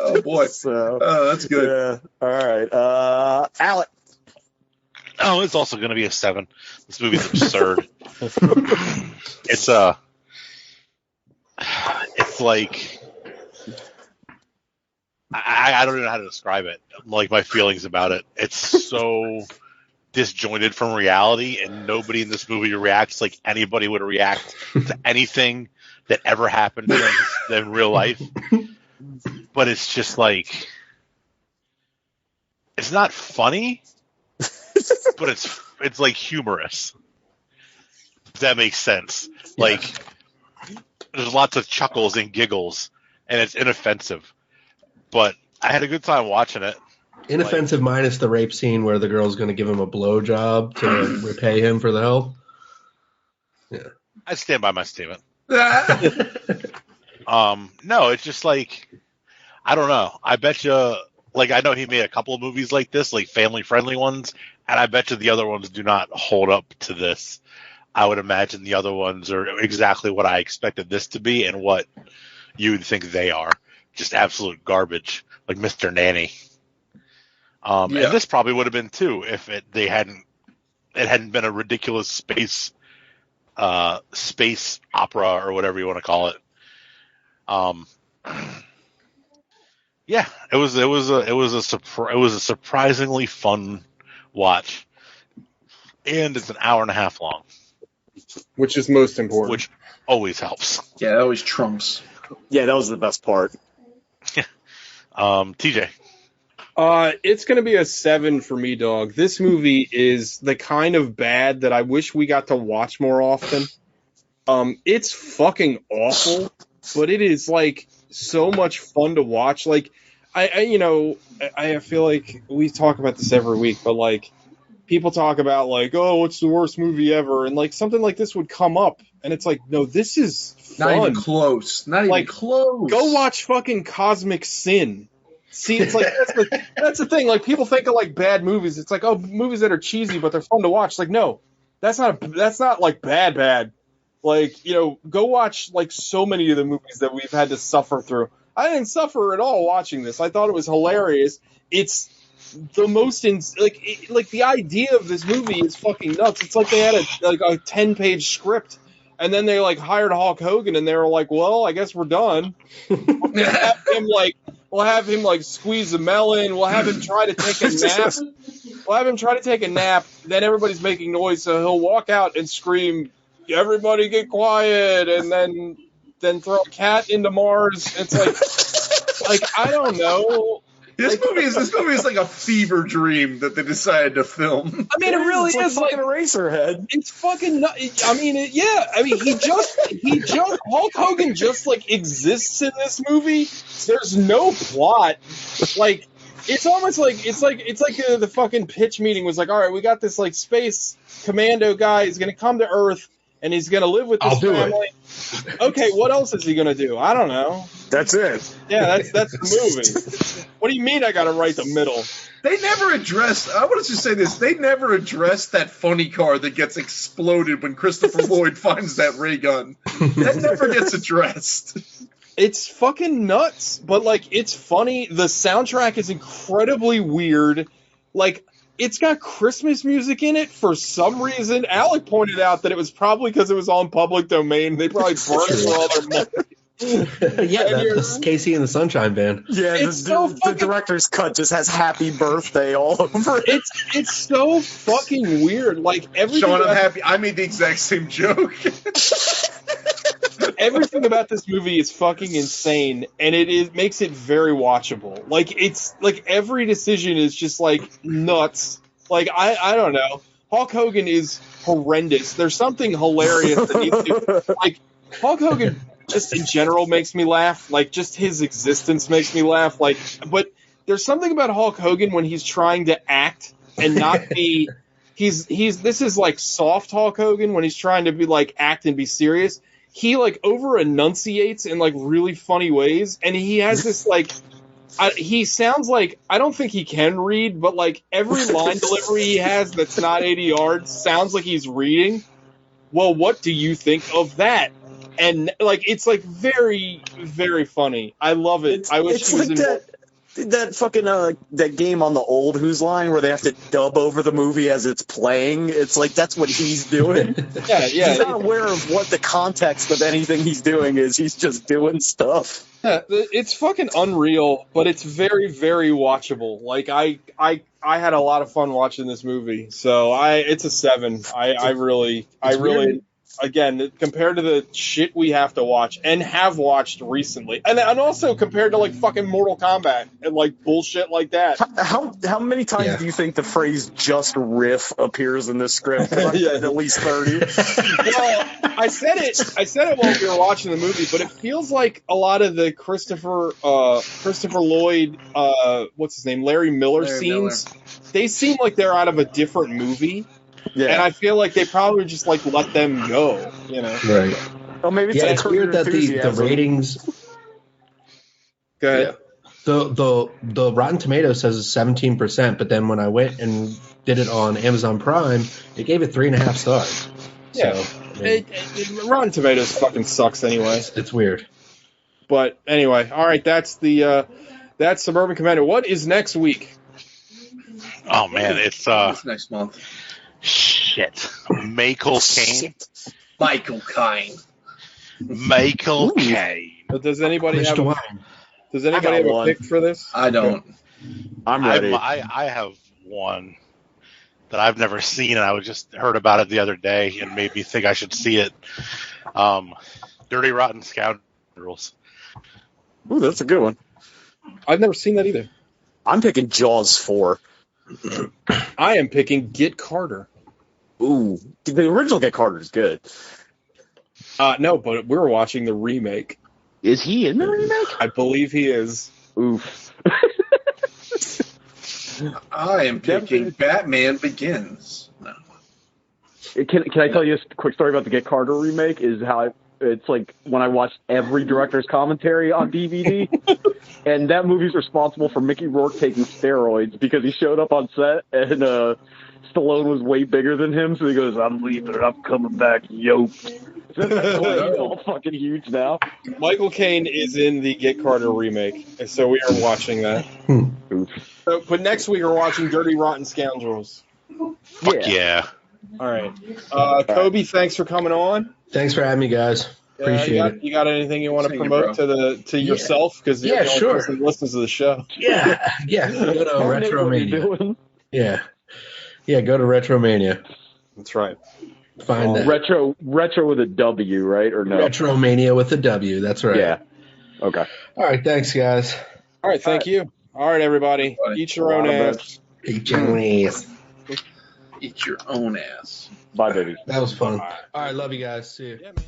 Oh boy, that's good. Yeah. All right, Alec. Oh, it's also going to be a 7. This movie's absurd. It's like I don't know how to describe it. Like, my feelings about it. It's so disjointed from reality, and nobody in this movie reacts like anybody would react to anything that ever happened in real life. But it's just like, it's not funny, but it's like humorous. If that makes sense. Yeah. Like, there's lots of chuckles and giggles, and it's inoffensive. But I had a good time watching it. Inoffensive minus the rape scene where the girl's going to give him a blowjob to repay him for the help. Yeah, I stand by my statement. No, it's just like, I don't know. I bet you like I know he made a couple of movies like this, like family-friendly ones, and I bet you the other ones do not hold up to this. I would imagine the other ones are exactly what I expected this to be and what you would think they are. Just absolute garbage, like Mr. Nanny. And this probably would have been too if it hadn't been a ridiculous space opera or whatever you want to call it. Yeah, it was a surprisingly fun watch, and it's an hour and a half long, which is most important. Which always helps. Yeah, that always trumps. Yeah, that was the best part. TJ. It's going to be a 7 for me, dog. This movie is the kind of bad that I wish we got to watch more often. It's fucking awful, but it is like so much fun to watch. Like, I feel like we talk about this every week, but like people talk about like, oh, what's the worst movie ever? And like something like this would come up, and it's like, no, this is fun. Not even close. Not even close. Go watch fucking Cosmic Sin. See, it's like that's the thing. Like people think of like bad movies. It's like, oh, movies that are cheesy but they're fun to watch. Like, no, that's not like bad. Like, go watch like so many of the movies that we've had to suffer through. I didn't suffer at all watching this. I thought it was hilarious. It's the most like the idea of this movie is fucking nuts. It's like they had a 10-page script, and then they like hired Hulk Hogan, and they were like, well, I guess we're done. We'll have him squeeze a melon. We'll have him try to take a nap. Then everybody's making noise, so he'll walk out and scream, "Everybody get quiet!" And then throw a cat into Mars. It's like I don't know. This movie is like a fever dream that they decided to film. I mean, it really is like Eraserhead. It's fucking nuts. I mean, he just Hulk Hogan just like exists in this movie. There's no plot. Like, it's almost like the fucking pitch meeting was like, all right, we got this like space commando guy. He's gonna come to Earth. And he's going to live with this family. Okay, what else is he going to do? I don't know. That's it. Yeah, that's the movie. What do you mean I got to write the middle? They never addressed, I want to just say this, they never addressed that funny car that gets exploded when Christopher Lloyd finds that ray gun. That never gets addressed. It's fucking nuts, but like, it's funny. The soundtrack is incredibly weird. Like, it's got Christmas music in it for some reason. Alec pointed out that it was probably because it was on public domain. They probably burned it for all their money. Yeah, that's Casey and the Sunshine Band. Yeah, the director's cut just has "Happy Birthday" all over it. It's so fucking weird. Like everything. Sean, I'm happy. I made the exact same joke. Everything about this movie is fucking insane, and it makes it very watchable. Like, it's like every decision is just like nuts. Like, I don't know. Hulk Hogan is horrendous. There's something hilarious that needs to, like, Hulk Hogan just in general makes me laugh. Like, just his existence makes me laugh. Like, but there's something about Hulk Hogan when he's trying to act and not be. This is like soft Hulk Hogan when he's trying to be like act and be serious. He like over enunciates in like really funny ways, and he has this like he sounds like, I don't think he can read, but like every line delivery he has that's not 80 yards sounds like he's reading. Well, what do you think of that? And like it's like very, very funny. I love it. I wish he was in that fucking that game on the old Who's Line where they have to dub over the movie as it's playing. It's like that's what he's doing. Yeah. He's not aware of what the context of anything he's doing is. He's just doing stuff. Yeah, it's fucking unreal, but it's very, very watchable. Like I had a lot of fun watching this movie, so it's a 7. I really. Again, compared to the shit we have to watch and have watched recently, and also compared to like fucking Mortal Kombat and like bullshit like that. How many times do you think the phrase "just riff" appears in this script? At least 30. Well, I said it while we were watching the movie, but it feels like a lot of the Christopher Lloyd, what's his name, Larry Miller scenes. They seem like they're out of a different movie. Yeah. And I feel like they probably just like let them go, you know. Right. Well, maybe it's weird that the ratings. Go ahead. The Rotten Tomatoes says it's 17%, but then when I went and did it on Amazon Prime, it gave it 3.5 stars. Yeah. So, I mean, Rotten Tomatoes fucking sucks anyway. It's weird. But anyway, all right, that's Suburban Commando. What is next week? Oh man, it's next month. Shit. Michael Caine. Michael Caine. Michael Caine. Does anybody have Mr. a pick for this? I don't. I'm ready. I have one that I've never seen, and I just heard about it the other day and made me think I should see it. Dirty Rotten Scoundrels. Ooh, that's a good one. I've never seen that either. I'm picking Jaws 4. I am picking Get Carter. Ooh, the original Get Carter is good. No, but we're watching the remake. Is he in the remake? I believe he is. Oof. I am picking Batman Begins. No. Can I tell you a quick story about the Get Carter remake? Is how it's like when I watched every director's commentary on DVD, and that movie's responsible for Mickey Rourke taking steroids because he showed up on set and Stallone was way bigger than him, so he goes, "I'm leaving and I'm coming back yoked." He's all fucking huge now. Michael Caine is in the Get Carter remake, and so we are watching that. So, but next week we're watching Dirty Rotten Scoundrels. Fuck yeah. All right. Kobe, thanks for coming on. Thanks for having me, guys. Appreciate it. You got anything you want to promote to yourself? Because you're the only person who listens to the show. Yeah. Go to Retromania. Yeah, go to Retromania. That's right. Find that. Retro with a W, right? Or no? Retromania with a W. That's right. Yeah. Okay. All right. Thanks, guys. All right. Thank you. All right, everybody. Eat your own ass. Eat your own ass. Eat your own ass. Bye, baby. That was fun. All right. Love you guys. See you. Yeah, man.